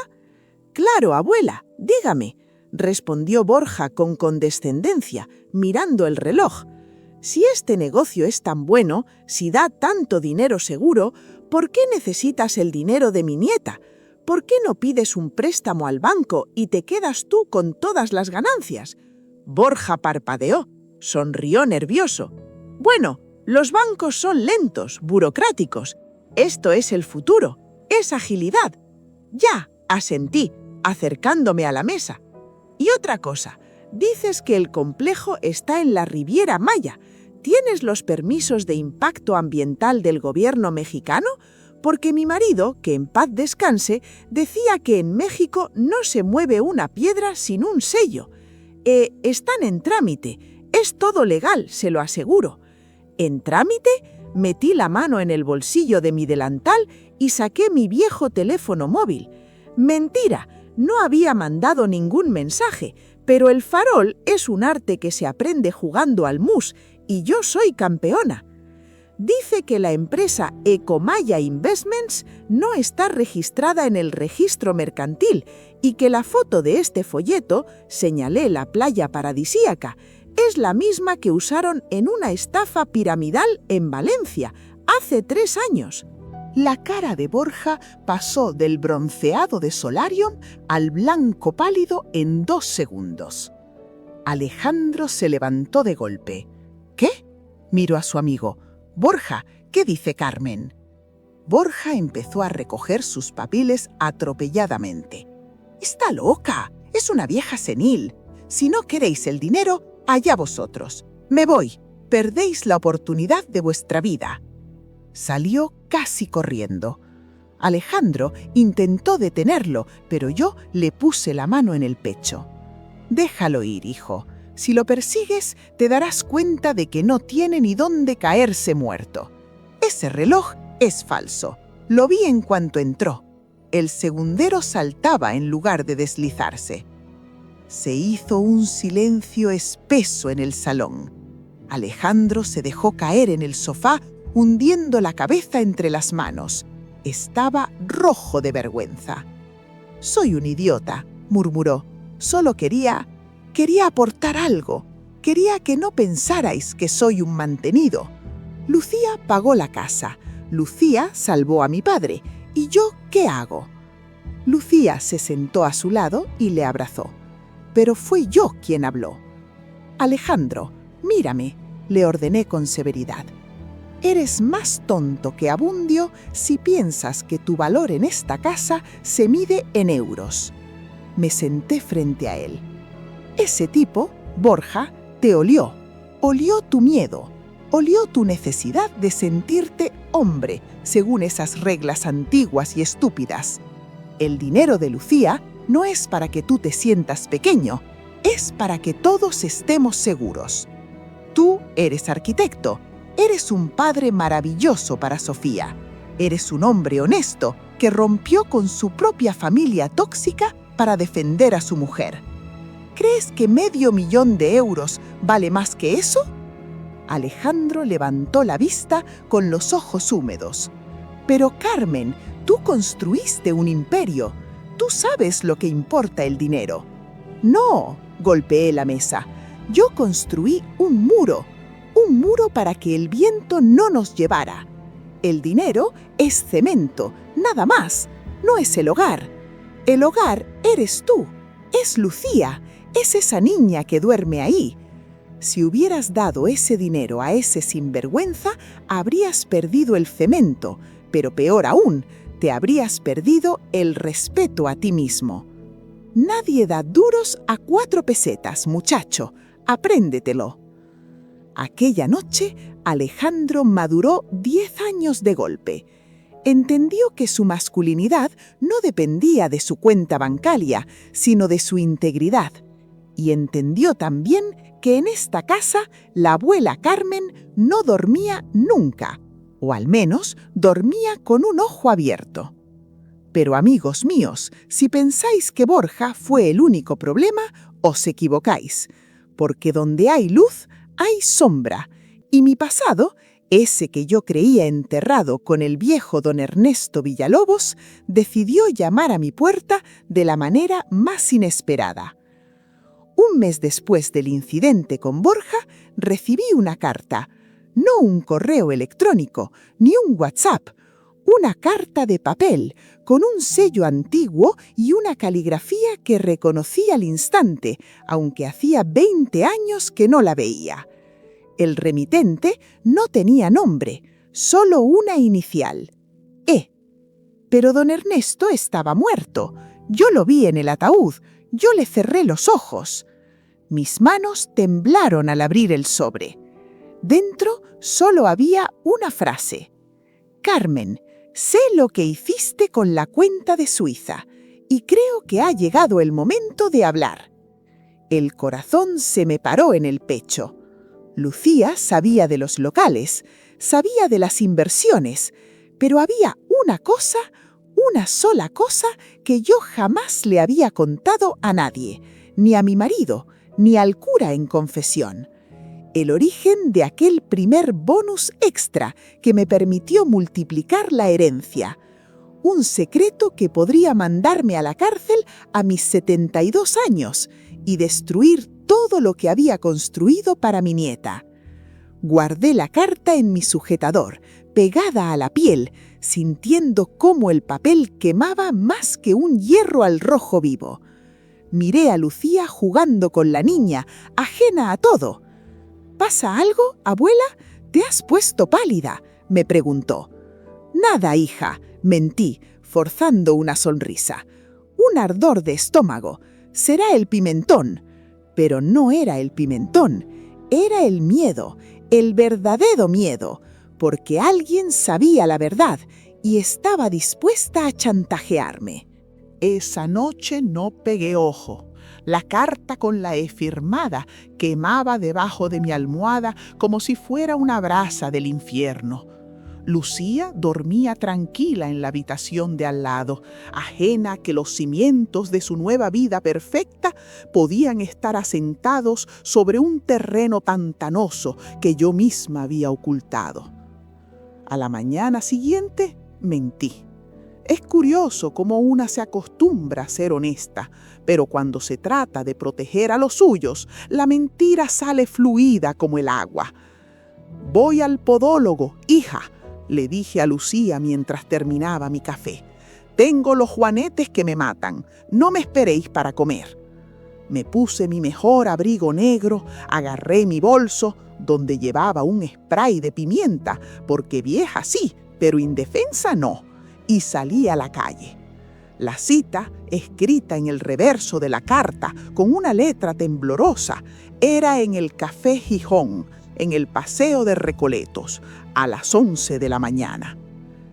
«Claro, abuela, dígame», respondió Borja con condescendencia, mirando el reloj. «Si este negocio es tan bueno, si da tanto dinero seguro, ¿por qué necesitas el dinero de mi nieta? ¿Por qué no pides un préstamo al banco y te quedas tú con todas las ganancias?» Borja parpadeó, sonrió nervioso. «Bueno, los bancos son lentos, burocráticos. Esto es el futuro, es agilidad». «Ya», asentí, acercándome a la mesa. «Y otra cosa, dices que el complejo está en la Riviera Maya. ¿Tienes los permisos de impacto ambiental del gobierno mexicano? Porque mi marido, que en paz descanse, decía que en México no se mueve una piedra sin un sello. Están en trámite. Es todo legal, se lo aseguro». «¿En trámite?», metí la mano en el bolsillo de mi delantal y saqué mi viejo teléfono móvil. «Mentira, no había mandado ningún mensaje, pero el farol es un arte que se aprende jugando al mus y yo soy campeona». «Dice que la empresa Ecomaya Investments no está registrada en el registro mercantil y que la foto de este folleto», señalé la playa paradisíaca, «es la misma que usaron en una estafa piramidal en Valencia, hace 3 años». La cara de Borja pasó del bronceado de solarium al blanco pálido en 2 segundos. Alejandro se levantó de golpe. «¿Qué?», miró a su amigo. «Borja, ¿qué dice Carmen?». Borja empezó a recoger sus papeles atropelladamente. «Está loca, es una vieja senil. Si no queréis el dinero, allá vosotros. Me voy, perdéis la oportunidad de vuestra vida». Salió casi corriendo. Alejandro intentó detenerlo, pero yo le puse la mano en el pecho. «Déjalo ir, hijo. Si lo persigues, te darás cuenta de que no tiene ni dónde caerse muerto. Ese reloj es falso. Lo vi en cuanto entró. El segundero saltaba en lugar de deslizarse». Se hizo un silencio espeso en el salón. Alejandro se dejó caer en el sofá, hundiendo la cabeza entre las manos. Estaba rojo de vergüenza. «Soy un idiota», murmuró. «Solo quería aportar algo. Quería que no pensarais que soy un mantenido. Lucía pagó la casa. Lucía salvó a mi padre. ¿Y yo qué hago?». Lucía se sentó a su lado y le abrazó. Pero fui yo quien habló. «Alejandro, mírame», le ordené con severidad. «Eres más tonto que Abundio si piensas que tu valor en esta casa se mide en euros». Me senté frente a él. «Ese tipo, Borja, te olió. Olió tu miedo. Olió tu necesidad de sentirte hombre, según esas reglas antiguas y estúpidas. El dinero de Lucía no es para que tú te sientas pequeño, es para que todos estemos seguros. Tú eres arquitecto, eres un padre maravilloso para Sofía. Eres un hombre honesto que rompió con su propia familia tóxica para defender a su mujer. ¿Crees que €500.000 vale más que eso?». Alejandro levantó la vista con los ojos húmedos. «Pero Carmen, tú construiste un imperio. Tú sabes lo que importa el dinero. No, golpeé la mesa. Yo construí un muro para que el viento no nos llevara. El dinero es cemento, nada más, no es el hogar. El hogar eres tú, es Lucía, es esa niña que duerme ahí. Si hubieras dado ese dinero a ese sinvergüenza, habrías perdido el cemento, pero peor aún, te habrías perdido el respeto a ti mismo. Nadie da duros a 4 pesetas, muchacho. Apréndetelo. Aquella noche, Alejandro maduró 10 años de golpe. Entendió que su masculinidad no dependía de su cuenta bancaria, sino de su integridad. Y entendió también que en esta casa la abuela Carmen no dormía nunca, o al menos dormía con un ojo abierto. Pero amigos míos, si pensáis que Borja fue el único problema, os equivocáis, porque donde hay luz, hay sombra, y mi pasado, ese que yo creía enterrado con el viejo don Ernesto Villalobos, decidió llamar a mi puerta de la manera más inesperada. Un mes después del incidente con Borja, recibí una carta, no un correo electrónico, ni un WhatsApp, una carta de papel, con un sello antiguo y una caligrafía que reconocí al instante, aunque hacía 20 años que no la veía. El remitente no tenía nombre, solo una inicial, E. Pero don Ernesto estaba muerto. Yo lo vi en el ataúd, yo le cerré los ojos. Mis manos temblaron al abrir el sobre. Dentro solo había una frase. Carmen, sé lo que hiciste con la cuenta de Suiza y creo que ha llegado el momento de hablar. El corazón se me paró en el pecho. Lucía sabía de los locales, sabía de las inversiones, pero había una sola cosa que yo jamás le había contado a nadie, ni a mi marido, ni al cura en confesión. El origen de aquel primer bonus extra que me permitió multiplicar la herencia. Un secreto que podría mandarme a la cárcel a mis 72 años y destruir todo lo que había construido para mi nieta. Guardé la carta en mi sujetador, pegada a la piel, sintiendo cómo el papel quemaba más que un hierro al rojo vivo. Miré a Lucía jugando con la niña, ajena a todo. ¿Pasa algo, abuela? ¿Te has puesto pálida?, me preguntó. Nada, hija, mentí, forzando una sonrisa. Un ardor de estómago. Será el pimentón. Pero no era el pimentón, era el miedo, el verdadero miedo, porque alguien sabía la verdad y estaba dispuesta a chantajearme. Esa noche no pegué ojo. La carta con la E firmada quemaba debajo de mi almohada como si fuera una brasa del infierno. Lucía dormía tranquila en la habitación de al lado, ajena a que los cimientos de su nueva vida perfecta podían estar asentados sobre un terreno pantanoso que yo misma había ocultado. A la mañana siguiente mentí. Es curioso cómo una se acostumbra a ser honesta, pero cuando se trata de proteger a los suyos, la mentira sale fluida como el agua. «Voy al podólogo, hija», le dije a Lucía mientras terminaba mi café. «Tengo los juanetes que me matan, no me esperéis para comer». Me puse mi mejor abrigo negro, agarré mi bolso, donde llevaba un spray de pimienta, porque vieja sí, pero indefensa no, y salí a la calle. La cita, escrita en el reverso de la carta con una letra temblorosa, era en el Café Gijón, en el Paseo de Recoletos, a las 11 de la mañana.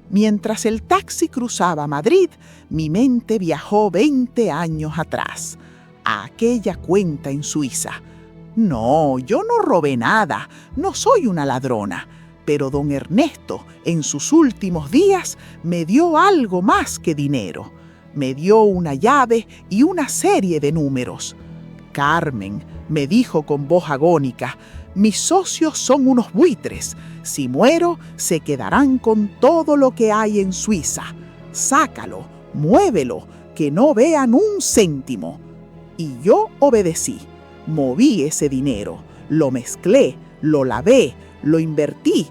Mientras el taxi cruzaba Madrid, mi mente viajó 20 años atrás, a aquella cuenta en Suiza. No, yo no robé nada, no soy una ladrona, pero don Ernesto, en sus últimos días, me dio algo más que dinero. Me dio una llave y una serie de números. Carmen, me dijo con voz agónica, mis socios son unos buitres. Si muero, se quedarán con todo lo que hay en Suiza. Sácalo, muévelo, que no vean un céntimo. Y yo obedecí. Moví ese dinero, lo mezclé, lo lavé, lo invertí.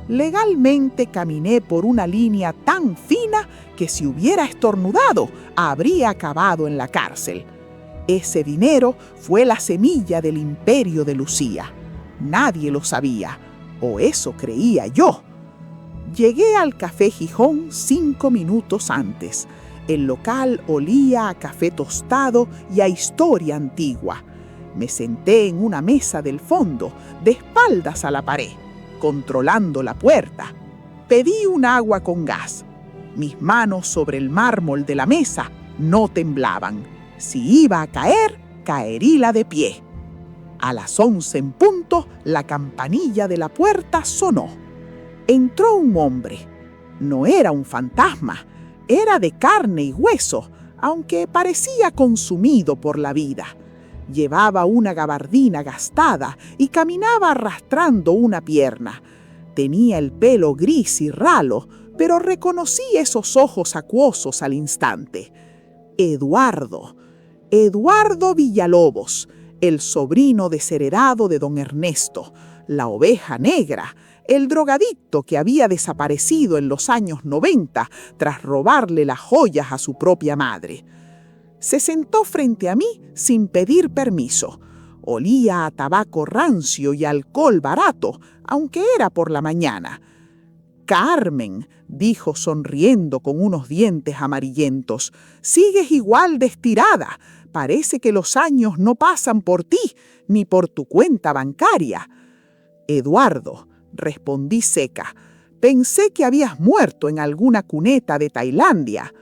Legalmente caminé por una línea tan fina que si hubiera estornudado, habría acabado en la cárcel. Ese dinero fue la semilla del imperio de Lucía. Nadie lo sabía, o eso creía yo. Llegué al Café Gijón 5 minutos antes. El local olía a café tostado y a historia antigua. Me senté en una mesa del fondo, de espaldas a la pared, controlando la puerta. Pedí un agua con gas. Mis manos sobre el mármol de la mesa no temblaban. Si iba a caer, caería de pie. A las 11 en punto, la campanilla de la puerta sonó. Entró un hombre. No era un fantasma, era de carne y hueso, aunque parecía consumido por la vida. Llevaba una gabardina gastada y caminaba arrastrando una pierna. Tenía el pelo gris y ralo, pero reconocí esos ojos acuosos al instante. Eduardo Villalobos, el sobrino desheredado de don Ernesto, la oveja negra, el drogadicto que había desaparecido en los años 90 tras robarle las joyas a su propia madre. Se sentó frente a mí sin pedir permiso. Olía a tabaco rancio y alcohol barato, aunque era por la mañana. «Carmen», dijo sonriendo con unos dientes amarillentos, «sigues igual de estirada. Parece que los años no pasan por ti, ni por tu cuenta bancaria». «Eduardo», respondí seca, «pensé que habías muerto en alguna cuneta de Tailandia».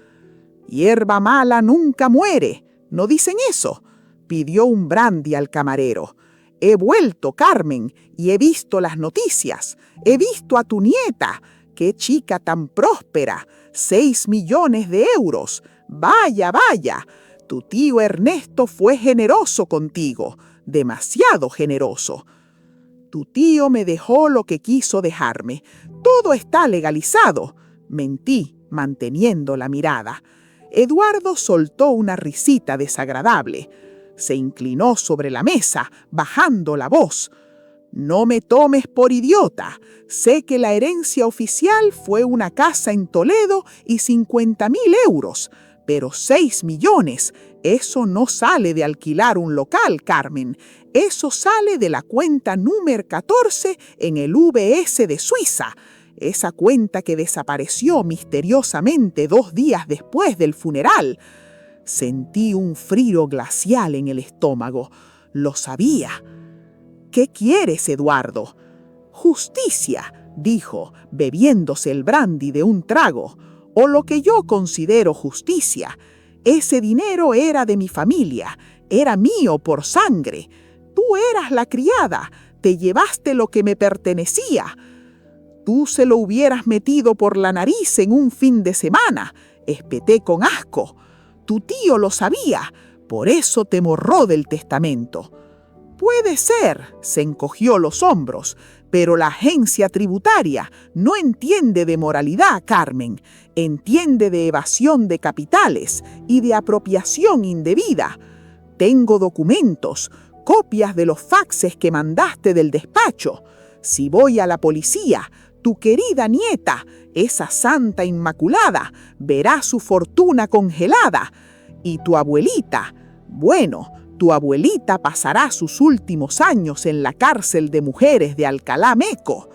«Hierba mala nunca muere, ¿no dicen eso?», pidió un brandy al camarero. «He vuelto, Carmen, y he visto las noticias. He visto a tu nieta. ¡Qué chica tan próspera! 6 millones de euros. Vaya, vaya. Tu tío Ernesto fue generoso contigo, demasiado generoso. Tu tío me dejó lo que quiso dejarme. Todo está legalizado». Mentí, manteniendo la mirada. Eduardo soltó una risita desagradable. Se inclinó sobre la mesa, bajando la voz. «No me tomes por idiota. Sé que la herencia oficial fue una casa en Toledo y 50.000 euros, pero 6 millones, eso no sale de alquilar un local, Carmen. Eso sale de la cuenta número 14 en el VS de Suiza. Esa cuenta que desapareció misteriosamente 2 días después del funeral». Sentí un frío glacial en el estómago. Lo sabía. «¿Qué quieres, Eduardo?» «Justicia», dijo, bebiéndose el brandy de un trago. «O lo que yo considero justicia. Ese dinero era de mi familia, era mío por sangre. Tú eras la criada, te llevaste lo que me pertenecía. Tú se lo hubieras metido por la nariz en un fin de semana», espeté con asco. «Tu tío lo sabía, por eso te borró del testamento». «Puede ser», se encogió los hombros, «pero la agencia tributaria no entiende de moralidad, Carmen. Entiende de evasión de capitales y de apropiación indebida. Tengo documentos, copias de los faxes que mandaste del despacho. Si voy a la policía, tu querida nieta, esa santa inmaculada, verá su fortuna congelada. Y tu abuelita, bueno, tu abuelita pasará sus últimos años en la cárcel de mujeres de Alcalá Meco».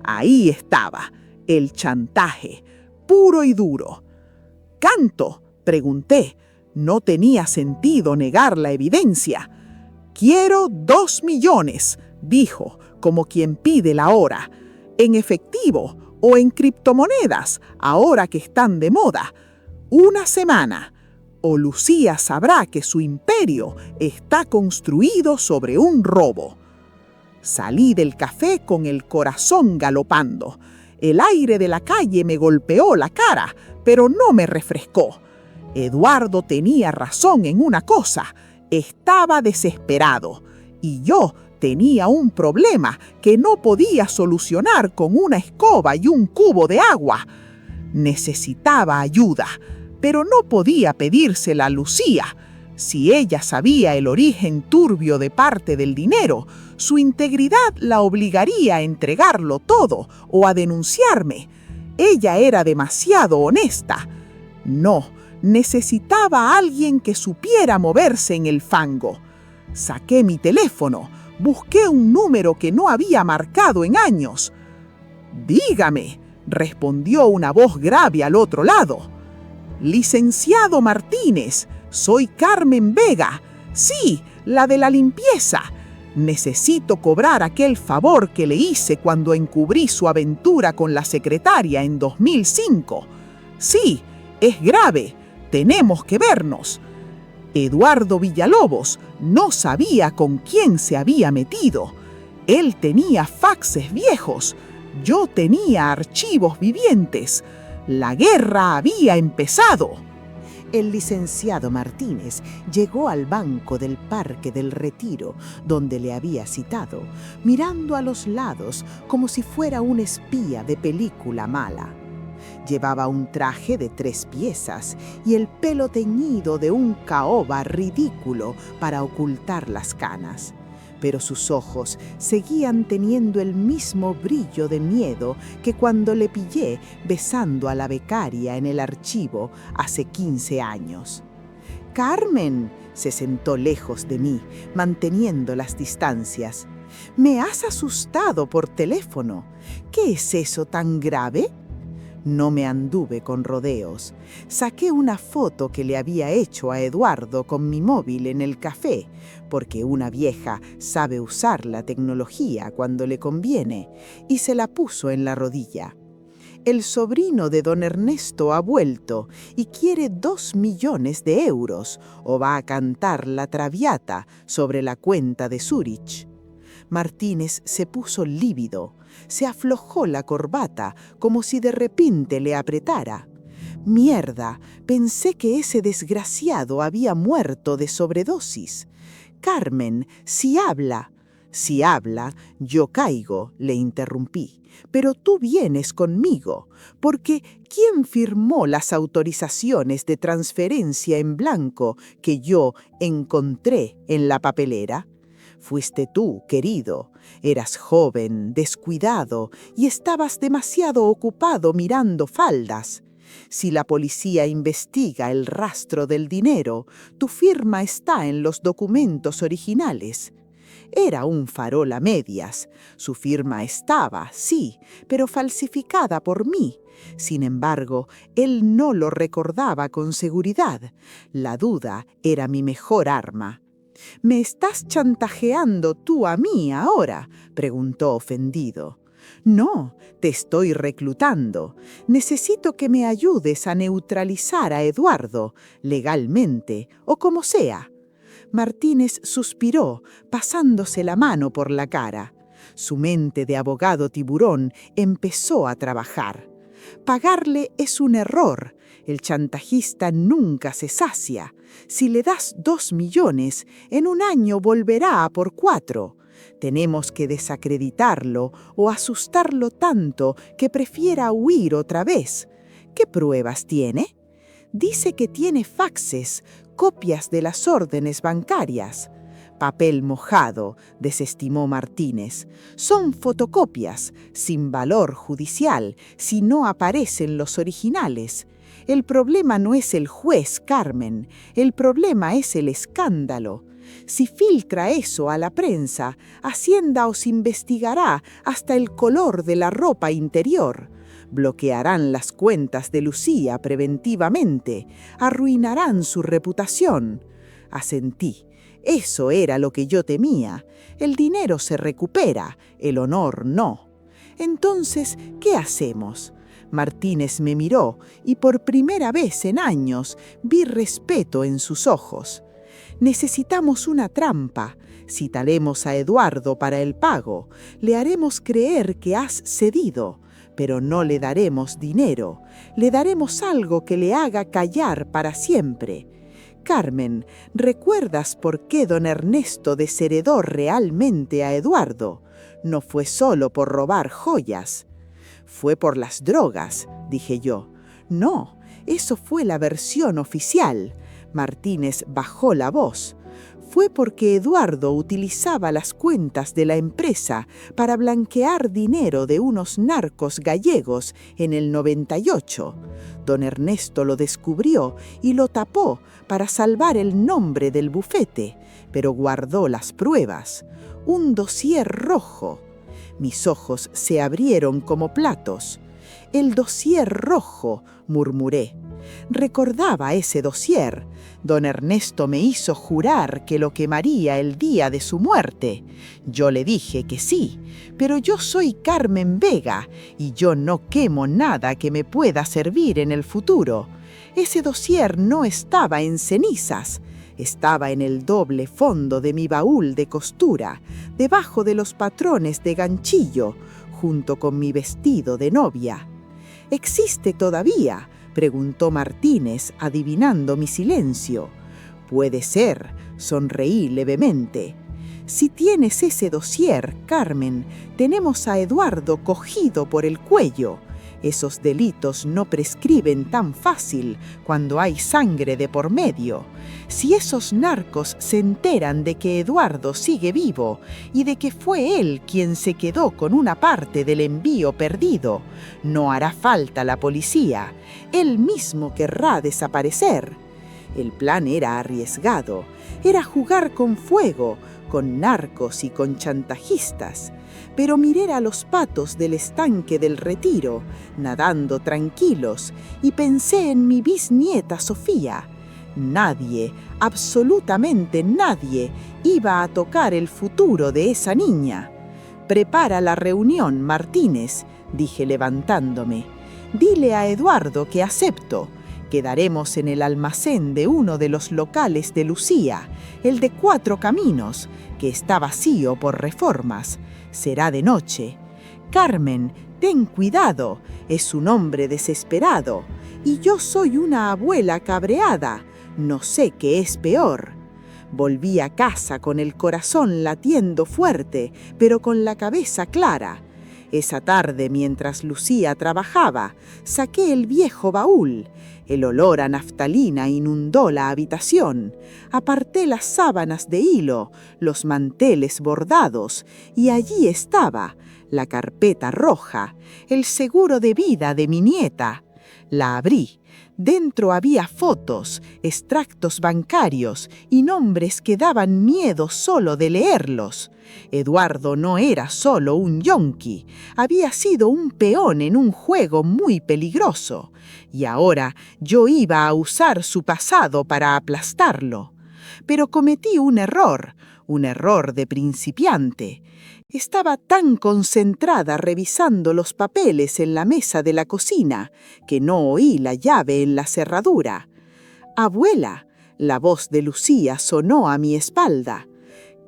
Ahí estaba, el chantaje, puro y duro. «¿Canto?», pregunté. No tenía sentido negar la evidencia. «Quiero 2 millones», dijo, como quien pide la hora. «En efectivo o en criptomonedas, ahora que están de moda. 1 semana. O Lucía sabrá que su imperio está construido sobre un robo». Salí del café con el corazón galopando. El aire de la calle me golpeó la cara, pero no me refrescó. Eduardo tenía razón en una cosa. Estaba desesperado. Y yo tenía un problema que no podía solucionar con una escoba y un cubo de agua. Necesitaba ayuda. pero no podía pedírsela a Lucía. Si ella sabía el origen turbio de parte del dinero, su integridad la obligaría a entregarlo todo o a denunciarme. Ella era demasiado honesta. No, necesitaba a alguien que supiera moverse en el fango. Saqué mi teléfono, busqué un número que no había marcado en años. «Dígame», respondió una voz grave al otro lado. «Licenciado Martínez, soy Carmen Vega. Sí, la de la limpieza. Necesito cobrar aquel favor que le hice cuando encubrí su aventura con la secretaria en 2005. Sí, es grave. Tenemos que vernos». Eduardo Villalobos no sabía con quién se había metido. Él tenía faxes viejos. Yo tenía archivos vivientes. La guerra había empezado. El licenciado Martínez llegó al banco del Parque del Retiro, donde le había citado, mirando a los lados como si fuera un espía de película mala. Llevaba un traje de 3 piezas y el pelo teñido de un caoba ridículo para ocultar las canas. Pero sus ojos seguían teniendo el mismo brillo de miedo que cuando le pillé besando a la becaria en el archivo hace 15 años. «Carmen», se sentó lejos de mí, manteniendo las distancias. «Me has asustado por teléfono. ¿Qué es eso tan grave?» No me anduve con rodeos. Saqué una foto que le había hecho a Eduardo con mi móvil en el café, porque una vieja sabe usar la tecnología cuando le conviene, y se la puso en la rodilla. El sobrino de don Ernesto ha vuelto y quiere 2 millones de euros, o va a cantar la Traviata sobre la cuenta de Zúrich. Martínez se puso lívido. Se aflojó la corbata como si de repente le apretara. «Mierda, pensé que ese desgraciado había muerto de sobredosis. Carmen, si habla». «Si habla, yo caigo», le interrumpí. «Pero tú vienes conmigo, porque ¿quién firmó las autorizaciones de transferencia en blanco que yo encontré en la papelera?» «Fuiste tú, querido. Eras joven, descuidado y estabas demasiado ocupado mirando faldas. Si la policía investiga el rastro del dinero, tu firma está en los documentos originales». Era un farol a medias. Su firma estaba, sí, pero falsificada por mí. Sin embargo, él no lo recordaba con seguridad. La duda era mi mejor arma. «¿Me estás chantajeando tú a mí ahora?», preguntó ofendido. «No, te estoy reclutando. Necesito que me ayudes a neutralizar a Eduardo, legalmente o como sea». Martínez suspiró, pasándose la mano por la cara. Su mente de abogado tiburón empezó a trabajar. Pagarle es un error. El chantajista nunca se sacia. Si le das 2 millones, en un año volverá a por 4. Tenemos que desacreditarlo o asustarlo tanto que prefiera huir otra vez. ¿Qué pruebas tiene? Dice que tiene faxes, copias de las órdenes bancarias. Papel mojado, desestimó Martínez. Son fotocopias, sin valor judicial, si no aparecen los originales. El problema no es el juez, Carmen. El problema es el escándalo. Si filtra eso a la prensa, Hacienda os investigará hasta el color de la ropa interior. Bloquearán las cuentas de Lucía preventivamente. Arruinarán su reputación. Asentí. Eso era lo que yo temía. El dinero se recupera, el honor no. Entonces, ¿qué hacemos? Martínez me miró y por primera vez en años vi respeto en sus ojos. Necesitamos una trampa. Citaremos a Eduardo para el pago. Le haremos creer que has cedido, pero no le daremos dinero. Le daremos algo que le haga callar para siempre. Carmen, ¿recuerdas por qué don Ernesto desheredó realmente a Eduardo? No fue solo por robar joyas. Fue por las drogas, dije yo. No, Eso fue la versión oficial. Martínez bajó la voz. Fue porque Eduardo utilizaba las cuentas de la empresa para blanquear dinero de unos narcos gallegos en el 98. Don Ernesto lo descubrió y lo tapó para salvar el nombre del bufete, pero guardó las pruebas. Un dossier rojo. Mis ojos se abrieron como platos. «El dossier rojo», murmuré. Recordaba ese dossier. Don Ernesto me hizo jurar que lo quemaría el día de su muerte. Yo le dije que sí, pero yo soy Carmen Vega y yo no quemo nada que me pueda servir en el futuro. Ese dossier no estaba en cenizas. Estaba en el doble fondo de mi baúl de costura, debajo de los patrones de ganchillo, junto con mi vestido de novia. «¿Existe todavía?», preguntó Martínez, adivinando mi silencio. «Puede ser», sonreí levemente. «Si tienes ese dossier, Carmen, tenemos a Eduardo cogido por el cuello. Esos delitos no prescriben tan fácil cuando hay sangre de por medio. Si esos narcos se enteran de que Eduardo sigue vivo y de que fue él quien se quedó con una parte del envío perdido, no hará falta la policía. Él mismo querrá desaparecer». El plan era arriesgado. Era jugar con fuego, con narcos y con chantajistas. Pero miré a los patos del estanque del Retiro, nadando tranquilos, y pensé en mi bisnieta Sofía. Nadie, absolutamente nadie, iba a tocar el futuro de esa niña. «Prepara la reunión, Martínez», dije levantándome. «Dile a Eduardo que acepto. Quedaremos en el almacén de uno de los locales de Lucía, el de 4 Caminos, que está vacío por reformas. Será de noche. Carmen, ten cuidado, es un hombre desesperado, y yo soy una abuela cabreada. No sé qué es peor». Volví a casa con el corazón latiendo fuerte, pero con la cabeza clara. Esa tarde, mientras Lucía trabajaba, saqué el viejo baúl. El olor a naftalina inundó la habitación. Aparté las sábanas de hilo, los manteles bordados, y allí estaba la carpeta roja, el seguro de vida de mi nieta. La abrí. Dentro había fotos, extractos bancarios y nombres que daban miedo solo de leerlos. Eduardo no era solo un yonki, había sido un peón en un juego muy peligroso, y ahora yo iba a usar su pasado para aplastarlo. Pero cometí un error de principiante. Estaba tan concentrada revisando los papeles en la mesa de la cocina que no oí la llave en la cerradura. «Abuela», la voz de Lucía sonó a mi espalda.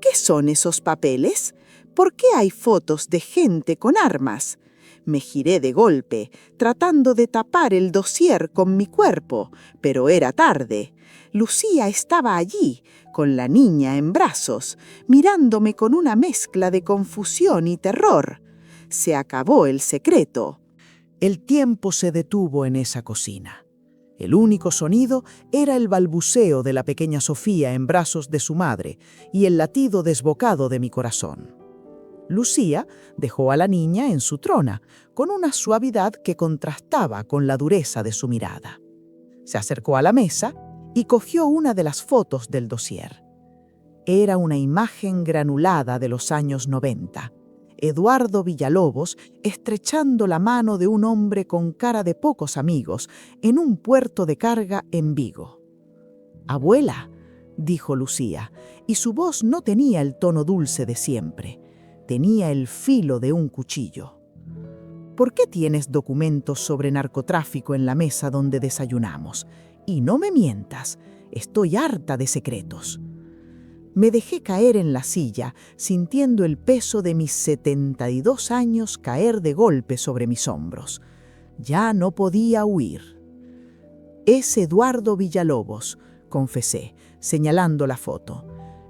«¿Qué son esos papeles? ¿Por qué hay fotos de gente con armas?». Me giré de golpe, tratando de tapar el dossier con mi cuerpo, pero era tarde. Lucía estaba allí, con la niña en brazos, mirándome con una mezcla de confusión y terror. Se acabó el secreto. El tiempo se detuvo en esa cocina. El único sonido era el balbuceo de la pequeña Sofía en brazos de su madre y el latido desbocado de mi corazón. Lucía dejó a la niña en su trona, con una suavidad que contrastaba con la dureza de su mirada. Se acercó a la mesa y cogió una de las fotos del dossier. Era una imagen granulada de los años 90. Eduardo Villalobos estrechando la mano de un hombre con cara de pocos amigos en un puerto de carga en Vigo. «Abuela», dijo Lucía, y su voz no tenía el tono dulce de siempre. Tenía el filo de un cuchillo. «¿Por qué tienes documentos sobre narcotráfico en la mesa donde desayunamos? Y no me mientas, estoy harta de secretos». Me dejé caer en la silla, sintiendo el peso de mis 72 años caer de golpe sobre mis hombros. Ya no podía huir. «Es Eduardo Villalobos», confesé, señalando la foto.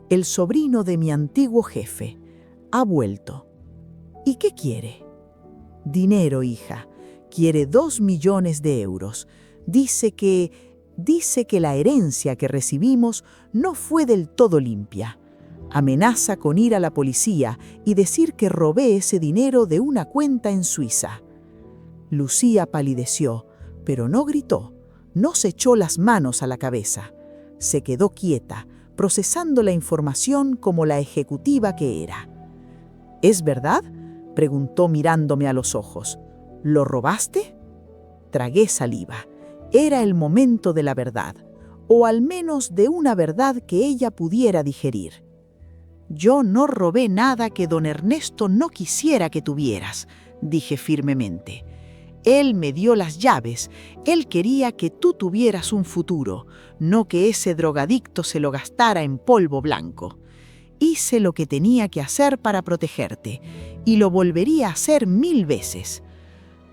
«El sobrino de mi antiguo jefe. Ha vuelto». «¿Y qué quiere?» «Dinero, hija. Quiere 2 millones de euros. Dice que la herencia que recibimos no fue del todo limpia. Amenaza con ir a la policía y decir que robé ese dinero de una cuenta en Suiza. Lucía palideció, pero no gritó, no se echó las manos a la cabeza. Se quedó quieta, procesando la información como la ejecutiva que era. ¿Es verdad?, preguntó mirándome a los ojos. ¿Lo robaste? Tragué saliva. Era el momento de la verdad, o al menos de una verdad que ella pudiera digerir. Yo no robé nada que don Ernesto no quisiera que tuvieras, dije firmemente. Él me dio las llaves, él quería que tú tuvieras un futuro, no que ese drogadicto se lo gastara en polvo blanco. Hice lo que tenía que hacer para protegerte, y lo volvería a hacer 1000 veces.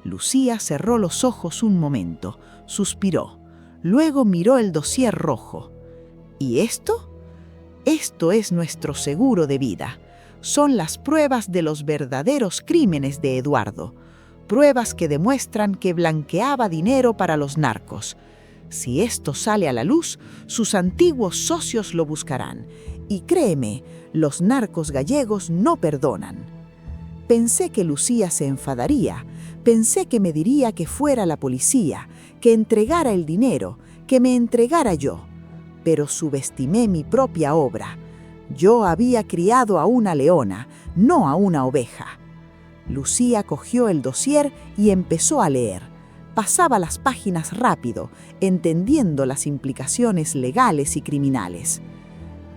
Lucía cerró los ojos un momento, suspiró, luego miró el dossier rojo. ¿Y esto? Esto es nuestro seguro de vida. Son las pruebas de los verdaderos crímenes de Eduardo. Pruebas que demuestran que blanqueaba dinero para los narcos. Si esto sale a la luz, sus antiguos socios lo buscarán. Y créeme, los narcos gallegos no perdonan. Pensé que Lucía se enfadaría. Pensé que me diría que fuera la policía, que entregara el dinero, que me entregara yo. Pero subestimé mi propia obra. Yo había criado a una leona, no a una oveja. Lucía cogió el dossier y empezó a leer. Pasaba las páginas rápido, entendiendo las implicaciones legales y criminales.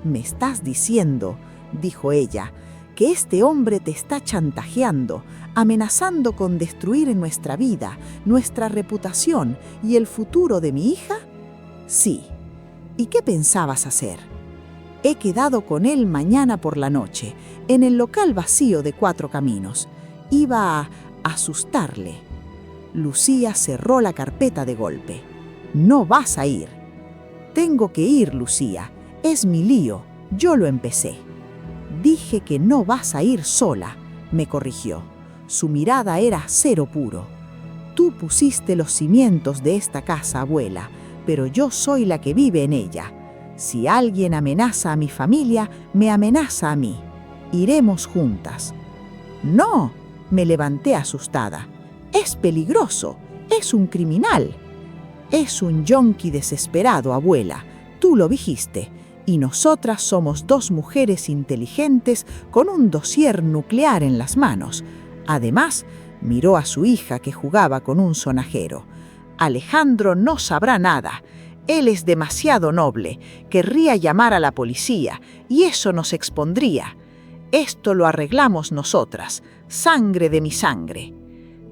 «Me estás diciendo», dijo ella, «que este hombre te está chantajeando, amenazando con destruir nuestra vida, nuestra reputación y el futuro de mi hija?» «Sí. ¿Y qué pensabas hacer?» «He quedado con él mañana por la noche, en el local vacío de 4 Caminos. Iba a asustarle». Lucía cerró la carpeta de golpe. «No vas a ir». «Tengo que ir, Lucía. Es mi lío. Yo lo empecé». «Dije que no vas a ir sola», me corrigió. Su mirada era acero puro. «Tú pusiste los cimientos de esta casa, abuela, pero yo soy la que vive en ella. Si alguien amenaza a mi familia, me amenaza a mí. Iremos juntas». «No», me levanté asustada. «Es peligroso. Es un criminal». «Es un yonki desesperado, abuela. Tú lo dijiste. Y nosotras somos 2 mujeres inteligentes con un dossier nuclear en las manos. Además, miró a su hija que jugaba con un sonajero. Alejandro no sabrá nada. Él es demasiado noble. Querría llamar a la policía y eso nos expondría. Esto lo arreglamos nosotras. Sangre de mi sangre».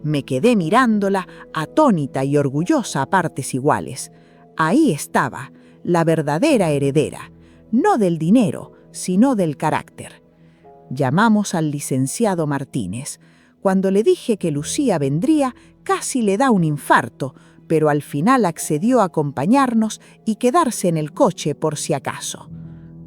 Me quedé mirándola, atónita y orgullosa a partes iguales. Ahí estaba, la verdadera heredera. No del dinero, sino del carácter. Llamamos al licenciado Martínez. Cuando le dije que Lucía vendría, casi le da un infarto, pero al final accedió a acompañarnos y quedarse en el coche por si acaso.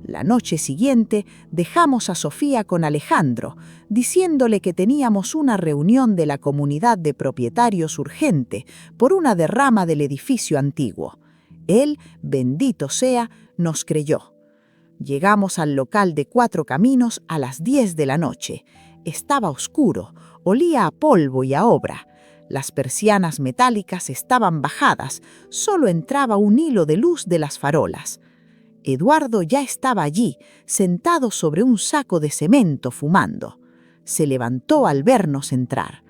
La noche siguiente dejamos a Sofía con Alejandro, diciéndole que teníamos una reunión de la comunidad de propietarios urgente por una derrama del edificio antiguo. Él, bendito sea, nos creyó. Llegamos al local de 4 Caminos a las 10 de la noche. Estaba oscuro, olía a polvo y a obra. Las persianas metálicas estaban bajadas, solo entraba un hilo de luz de las farolas. Eduardo ya estaba allí, sentado sobre un saco de cemento fumando. Se levantó al vernos entrar.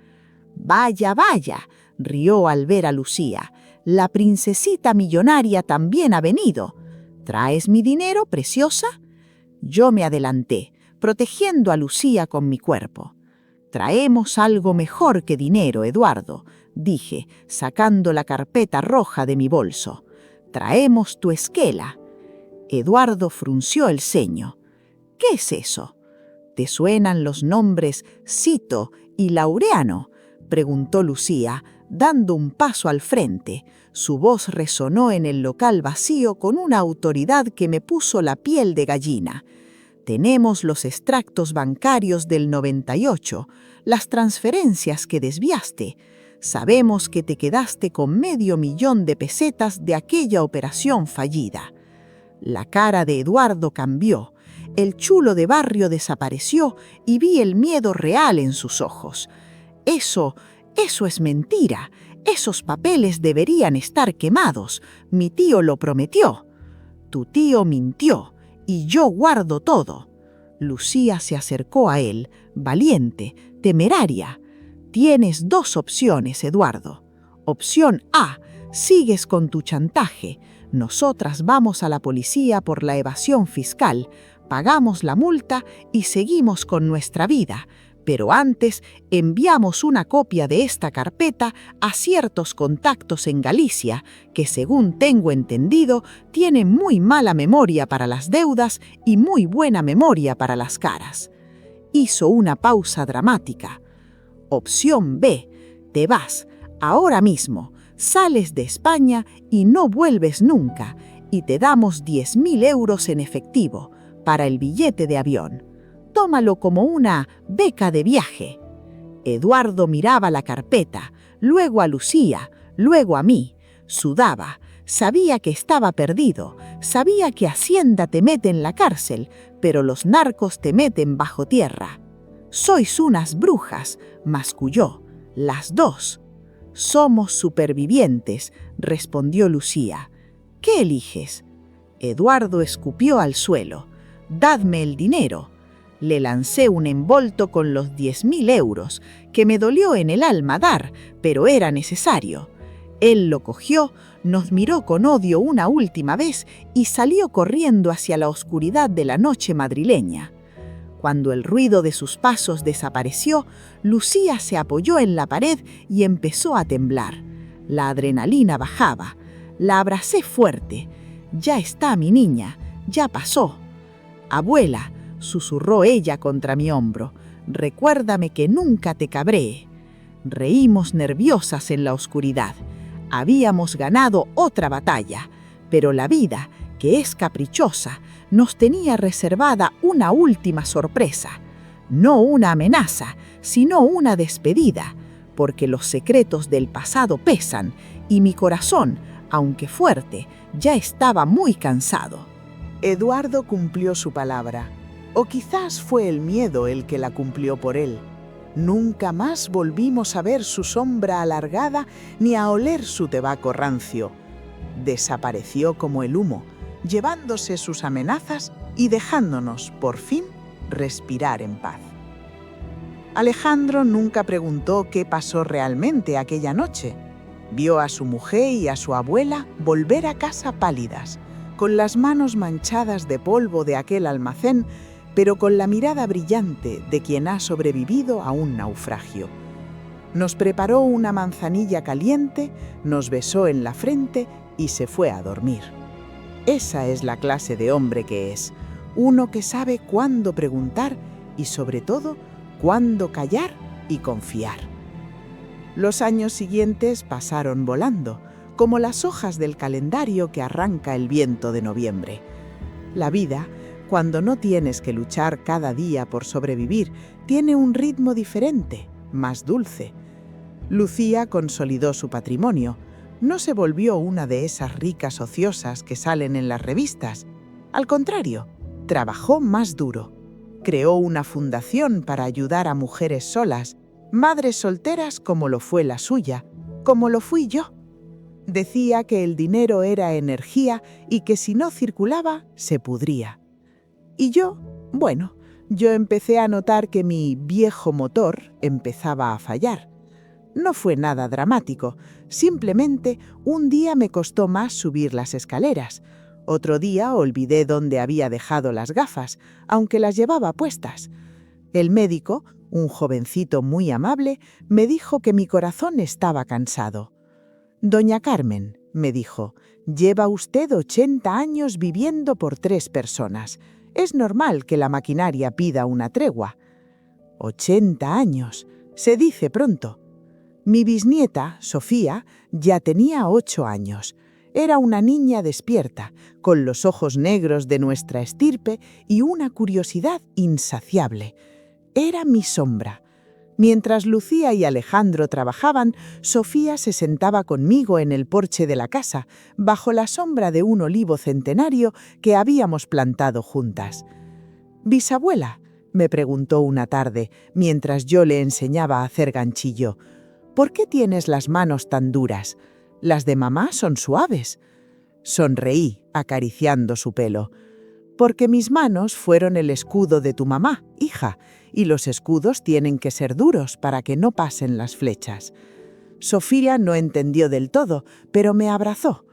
«Vaya, vaya», rió al ver a Lucía. «La princesita millonaria también ha venido. ¿Traes mi dinero, preciosa?» Yo me adelanté, protegiendo a Lucía con mi cuerpo. «Traemos algo mejor que dinero, Eduardo», dije, sacando la carpeta roja de mi bolso. «Traemos tu esquela». Eduardo frunció el ceño. «¿Qué es eso?» «¿Te suenan los nombres Cito y Laureano?», preguntó Lucía, dando un paso al frente. Su voz resonó en el local vacío con una autoridad que me puso la piel de gallina. «Tenemos los extractos bancarios del 98, las transferencias que desviaste. Sabemos que te quedaste con $500,000 de pesetas de aquella operación fallida. La cara de Eduardo cambió. El chulo de barrio desapareció y vi el miedo real en sus ojos. Eso es mentira. Esos papeles deberían estar quemados. Mi tío lo prometió. Tu tío mintió y yo guardo todo. Lucía se acercó a él, valiente, temeraria. Tienes 2 opciones, Eduardo. Opción A, sigues con tu chantaje. Nosotras vamos a la policía por la evasión fiscal, pagamos la multa y seguimos con nuestra vida. Pero antes enviamos una copia de esta carpeta a ciertos contactos en Galicia que, según tengo entendido, tienen muy mala memoria para las deudas y muy buena memoria para las caras. Hizo una pausa dramática. Opción B, te vas, ahora mismo, sales de España y no vuelves nunca, y te damos 10.000 euros en efectivo para el billete de avión. Tómalo como una beca de viaje. Eduardo miraba la carpeta, luego a Lucía, luego a mí. Sudaba, sabía que estaba perdido, sabía que Hacienda te mete en la cárcel, pero los narcos te meten bajo tierra. Sois unas brujas, masculló, las 2. Somos supervivientes, respondió Lucía. ¿Qué eliges? Eduardo escupió al suelo. Dadme el dinero. Le lancé un envolto con los 10.000 euros, que me dolió en el alma dar, pero era necesario. Él lo cogió, nos miró con odio una última vez y salió corriendo hacia la oscuridad de la noche madrileña. Cuando el ruido de sus pasos desapareció, Lucía se apoyó en la pared y empezó a temblar. La adrenalina bajaba. La abracé fuerte. Ya está mi niña, ya pasó. Abuela, susurró ella contra mi hombro, recuérdame que nunca te cabree. Reímos nerviosas en la oscuridad. Habíamos ganado otra batalla, pero la vida, que es caprichosa, nos tenía reservada una última sorpresa. No una amenaza, sino una despedida, porque los secretos del pasado pesan y mi corazón, aunque fuerte, ya estaba muy cansado. Eduardo cumplió su palabra. O quizás fue el miedo el que la cumplió por él. Nunca más volvimos a ver su sombra alargada ni a oler su tabaco rancio. Desapareció como el humo, llevándose sus amenazas y dejándonos, por fin, respirar en paz. Alejandro nunca preguntó qué pasó realmente aquella noche. Vio a su mujer y a su abuela volver a casa pálidas, con las manos manchadas de polvo de aquel almacén, pero con la mirada brillante de quien ha sobrevivido a un naufragio. Nos preparó una manzanilla caliente, nos besó en la frente y se fue a dormir. Esa es la clase de hombre que es, uno que sabe cuándo preguntar y, sobre todo, cuándo callar y confiar. Los años siguientes pasaron volando, como las hojas del calendario que arranca el viento de noviembre. La vida, cuando no tienes que luchar cada día por sobrevivir, tiene un ritmo diferente, más dulce. Lucía consolidó su patrimonio. No se volvió una de esas ricas ociosas que salen en las revistas. Al contrario, trabajó más duro. Creó una fundación para ayudar a mujeres solas, madres solteras como lo fue la suya, como lo fui yo. Decía que el dinero era energía y que si no circulaba, se pudría. Y yo empecé a notar que mi viejo motor empezaba a fallar. No fue nada dramático, simplemente un día me costó más subir las escaleras. Otro día olvidé dónde había dejado las gafas, aunque las llevaba puestas. El médico, un jovencito muy amable, me dijo que mi corazón estaba cansado. «Doña Carmen», me dijo, «lleva usted 80 años viviendo por 3 personas. Es normal que la maquinaria pida una tregua». 80 años, se dice pronto. Mi bisnieta, Sofía, ya tenía 8 años. Era una niña despierta, con los ojos negros de nuestra estirpe y una curiosidad insaciable. Era mi sombra. Mientras Lucía y Alejandro trabajaban, Sofía se sentaba conmigo en el porche de la casa, bajo la sombra de un olivo centenario que habíamos plantado juntas. «Bisabuela», me preguntó una tarde, mientras yo le enseñaba a hacer ganchillo, «¿por qué tienes las manos tan duras? Las de mamá son suaves». Sonreí, acariciando su pelo. «Porque mis manos fueron el escudo de tu mamá, hija, y los escudos tienen que ser duros para que no pasen las flechas». Sofía no entendió del todo, pero me abrazó.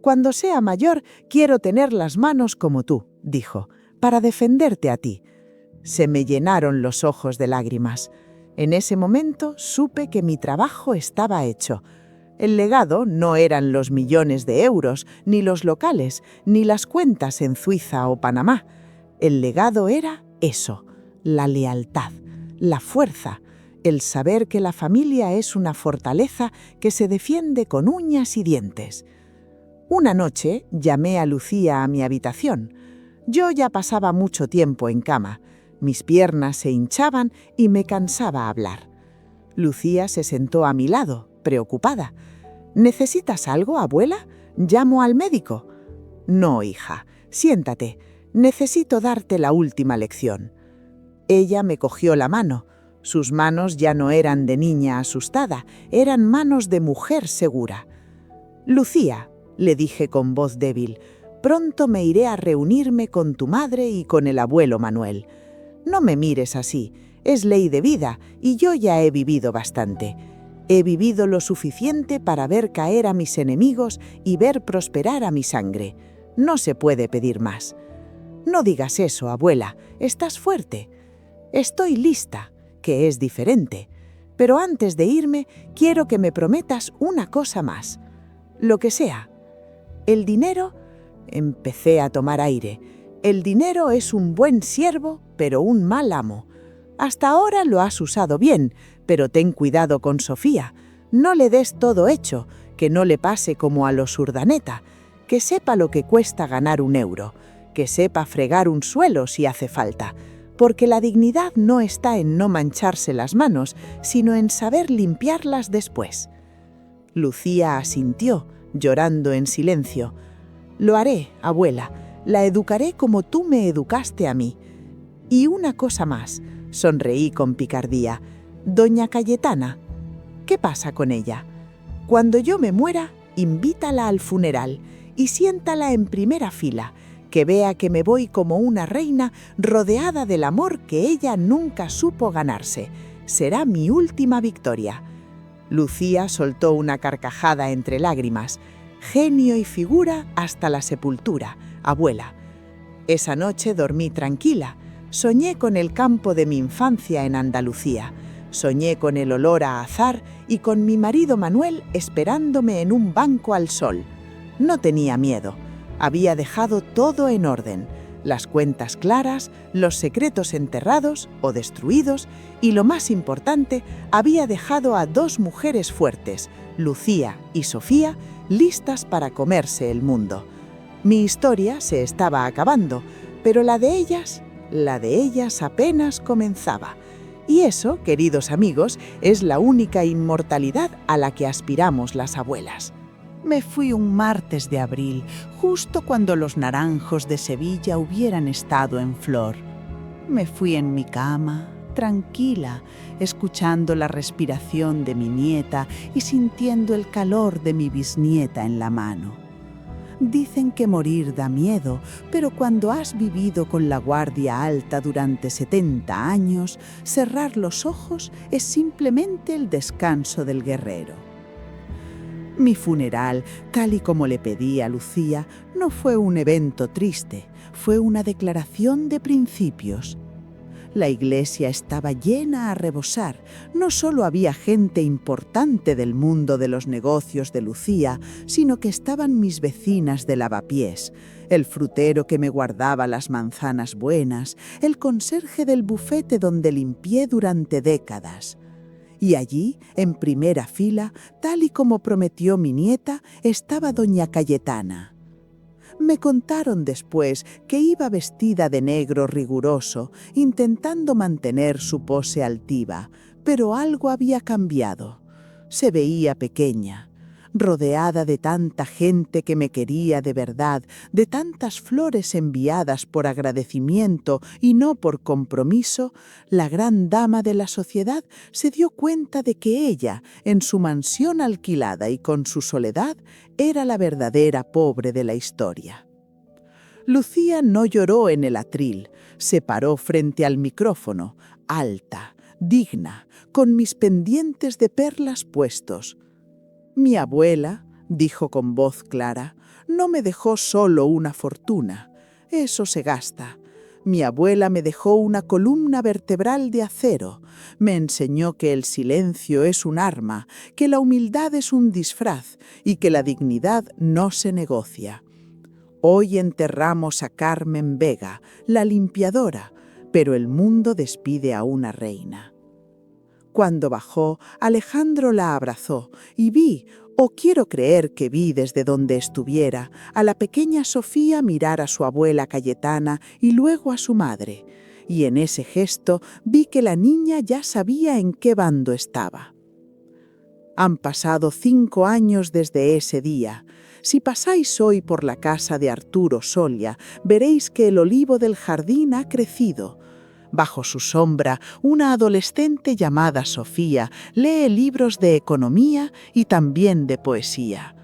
«Cuando sea mayor, quiero tener las manos como tú», dijo, «para defenderte a ti». Se me llenaron los ojos de lágrimas. En ese momento supe que mi trabajo estaba hecho. El legado no eran los millones de euros, ni los locales, ni las cuentas en Suiza o Panamá. El legado era eso, la lealtad, la fuerza, el saber que la familia es una fortaleza que se defiende con uñas y dientes. Una noche llamé a Lucía a mi habitación. Yo ya pasaba mucho tiempo en cama. Mis piernas se hinchaban y me cansaba hablar. Lucía se sentó a mi lado, preocupada. «¿Necesitas algo, abuela? ¿Llamo al médico?» «No, hija, siéntate. Necesito darte la última lección». Ella me cogió la mano. Sus manos ya no eran de niña asustada, eran manos de mujer segura. «Lucía», le dije con voz débil, «pronto me iré a reunirme con tu madre y con el abuelo Manuel. No me mires así, es ley de vida y yo ya he vivido bastante. He vivido lo suficiente para ver caer a mis enemigos y ver prosperar a mi sangre. No se puede pedir más». «No digas eso, abuela, estás fuerte». «Estoy lista», que es diferente. «Pero antes de irme, quiero que me prometas una cosa más. Lo que sea». «El dinero», empecé a tomar aire. «El dinero es un buen siervo, pero un mal amo. Hasta ahora lo has usado bien, pero ten cuidado con Sofía. No le des todo hecho, que no le pase como a los Urdaneta, que sepa lo que cuesta ganar 1 euro, que sepa fregar un suelo si hace falta, porque la dignidad no está en no mancharse las manos, sino en saber limpiarlas después». Lucía asintió, llorando en silencio. «Lo haré, abuela. La educaré como tú me educaste a mí. Y una cosa más», sonreí con picardía. «Doña Cayetana, ¿qué pasa con ella? Cuando yo me muera, invítala al funeral y siéntala en primera fila, que vea que me voy como una reina rodeada del amor que ella nunca supo ganarse. Será mi última victoria». Lucía soltó una carcajada entre lágrimas. «Genio y figura hasta la sepultura, abuela». Esa noche dormí tranquila. Soñé con el campo de mi infancia en Andalucía. Soñé con el olor a azahar y con mi marido Manuel esperándome en un banco al sol. No tenía miedo. Había dejado todo en orden. Las cuentas claras, los secretos enterrados o destruidos y, lo más importante, había dejado a 2 mujeres fuertes, Lucía y Sofía, listas para comerse el mundo. Mi historia se estaba acabando, pero la de ellas apenas comenzaba. Y eso, queridos amigos, es la única inmortalidad a la que aspiramos las abuelas. Me fui un martes de abril, justo cuando los naranjos de Sevilla hubieran estado en flor. Me fui en mi cama, tranquila, escuchando la respiración de mi nieta y sintiendo el calor de mi bisnieta en la mano. Dicen que morir da miedo, pero cuando has vivido con la guardia alta durante 70 años, cerrar los ojos es simplemente el descanso del guerrero. Mi funeral, tal y como le pedí a Lucía, no fue un evento triste, fue una declaración de principios. La iglesia estaba llena a rebosar. No solo había gente importante del mundo de los negocios de Lucía, sino que estaban mis vecinas de lavapiés, el frutero que me guardaba las manzanas buenas, el conserje del bufete donde limpié durante décadas. Y allí, en primera fila, tal y como prometió mi nieta, estaba doña Cayetana. Me contaron después que iba vestida de negro riguroso, intentando mantener su pose altiva, pero algo había cambiado. Se veía pequeña, rodeada de tanta gente que me quería de verdad, de tantas flores enviadas por agradecimiento y no por compromiso. La gran dama de la sociedad se dio cuenta de que ella, en su mansión alquilada y con su soledad, era la verdadera pobre de la historia. Lucía no lloró en el atril, se paró frente al micrófono, alta, digna, con mis pendientes de perlas puestos. «Mi abuela», dijo con voz clara, «no me dejó solo una fortuna. Eso se gasta. Mi abuela me dejó una columna vertebral de acero. Me enseñó que el silencio es un arma, que la humildad es un disfraz y que la dignidad no se negocia. Hoy enterramos a Carmen Vega, la limpiadora, pero el mundo despide a una reina». Cuando bajó, Alejandro la abrazó y vi, o quiero creer que vi desde donde estuviera, a la pequeña Sofía mirar a su abuela Cayetana y luego a su madre, y en ese gesto vi que la niña ya sabía en qué bando estaba. Han pasado 5 años desde ese día. Si pasáis hoy por la casa de Arturo Solia, veréis que el olivo del jardín ha crecido. Bajo su sombra, una adolescente llamada Sofía lee libros de economía y también de poesía.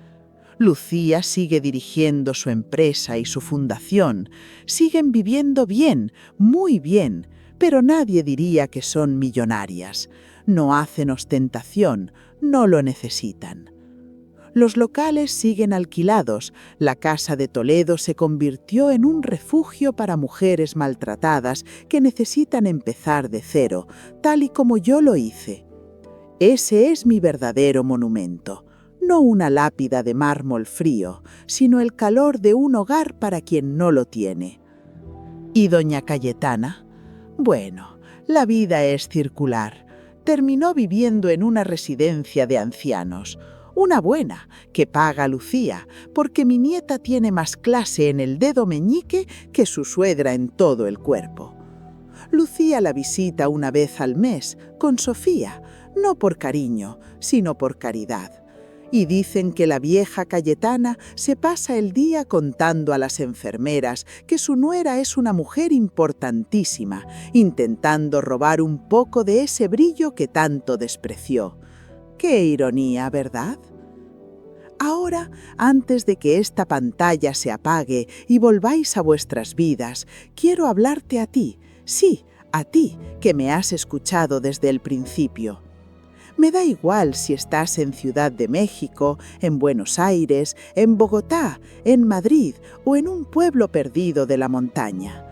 Lucía sigue dirigiendo su empresa y su fundación. Siguen viviendo bien, muy bien, pero nadie diría que son millonarias. No hacen ostentación, no lo necesitan. Los locales siguen alquilados. La Casa de Toledo se convirtió en un refugio para mujeres maltratadas que necesitan empezar de cero, tal y como yo lo hice. Ese es mi verdadero monumento. No una lápida de mármol frío, sino el calor de un hogar para quien no lo tiene. ¿Y doña Cayetana? Bueno, la vida es circular. Terminó viviendo en una residencia de ancianos. Una buena, que paga Lucía, porque mi nieta tiene más clase en el dedo meñique que su suegra en todo el cuerpo. Lucía la visita una vez al mes, con Sofía, no por cariño, sino por caridad. Y dicen que la vieja Cayetana se pasa el día contando a las enfermeras que su nuera es una mujer importantísima, intentando robar un poco de ese brillo que tanto despreció. ¡Qué ironía!, ¿verdad? Ahora, antes de que esta pantalla se apague y volváis a vuestras vidas, quiero hablarte a ti, sí, a ti, que me has escuchado desde el principio. Me da igual si estás en Ciudad de México, en Buenos Aires, en Bogotá, en Madrid o en un pueblo perdido de la montaña.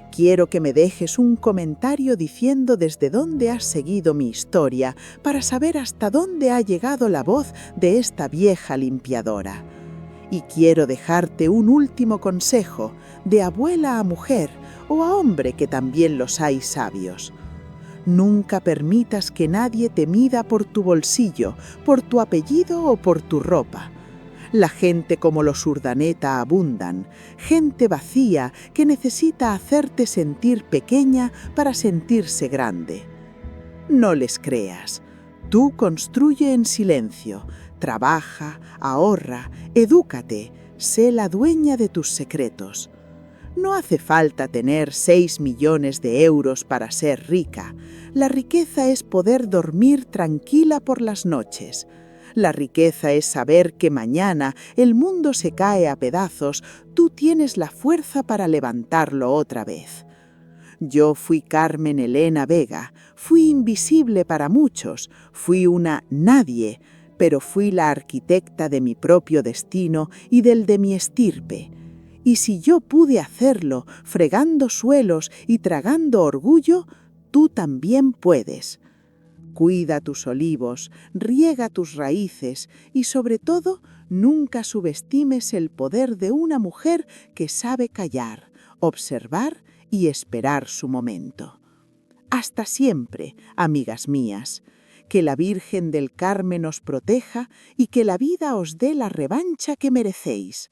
Quiero que me dejes un comentario diciendo desde dónde has seguido mi historia para saber hasta dónde ha llegado la voz de esta vieja limpiadora. Y quiero dejarte un último consejo, de abuela a mujer o a hombre, que también los hay sabios. Nunca permitas que nadie te mida por tu bolsillo, por tu apellido o por tu ropa. La gente como los Urdaneta abundan, gente vacía que necesita hacerte sentir pequeña para sentirse grande. No les creas. Tú construye en silencio, trabaja, ahorra, edúcate, sé la dueña de tus secretos. No hace falta tener 6 millones de euros para ser rica. La riqueza es poder dormir tranquila por las noches. La riqueza es saber que mañana el mundo se cae a pedazos, tú tienes la fuerza para levantarlo otra vez. Yo fui Carmen Elena Vega, fui invisible para muchos, fui una nadie, pero fui la arquitecta de mi propio destino y del de mi estirpe. Y si yo pude hacerlo fregando suelos y tragando orgullo, tú también puedes. Cuida tus olivos, riega tus raíces y, sobre todo, nunca subestimes el poder de una mujer que sabe callar, observar y esperar su momento. Hasta siempre, amigas mías. Que la Virgen del Carmen os proteja y que la vida os dé la revancha que merecéis.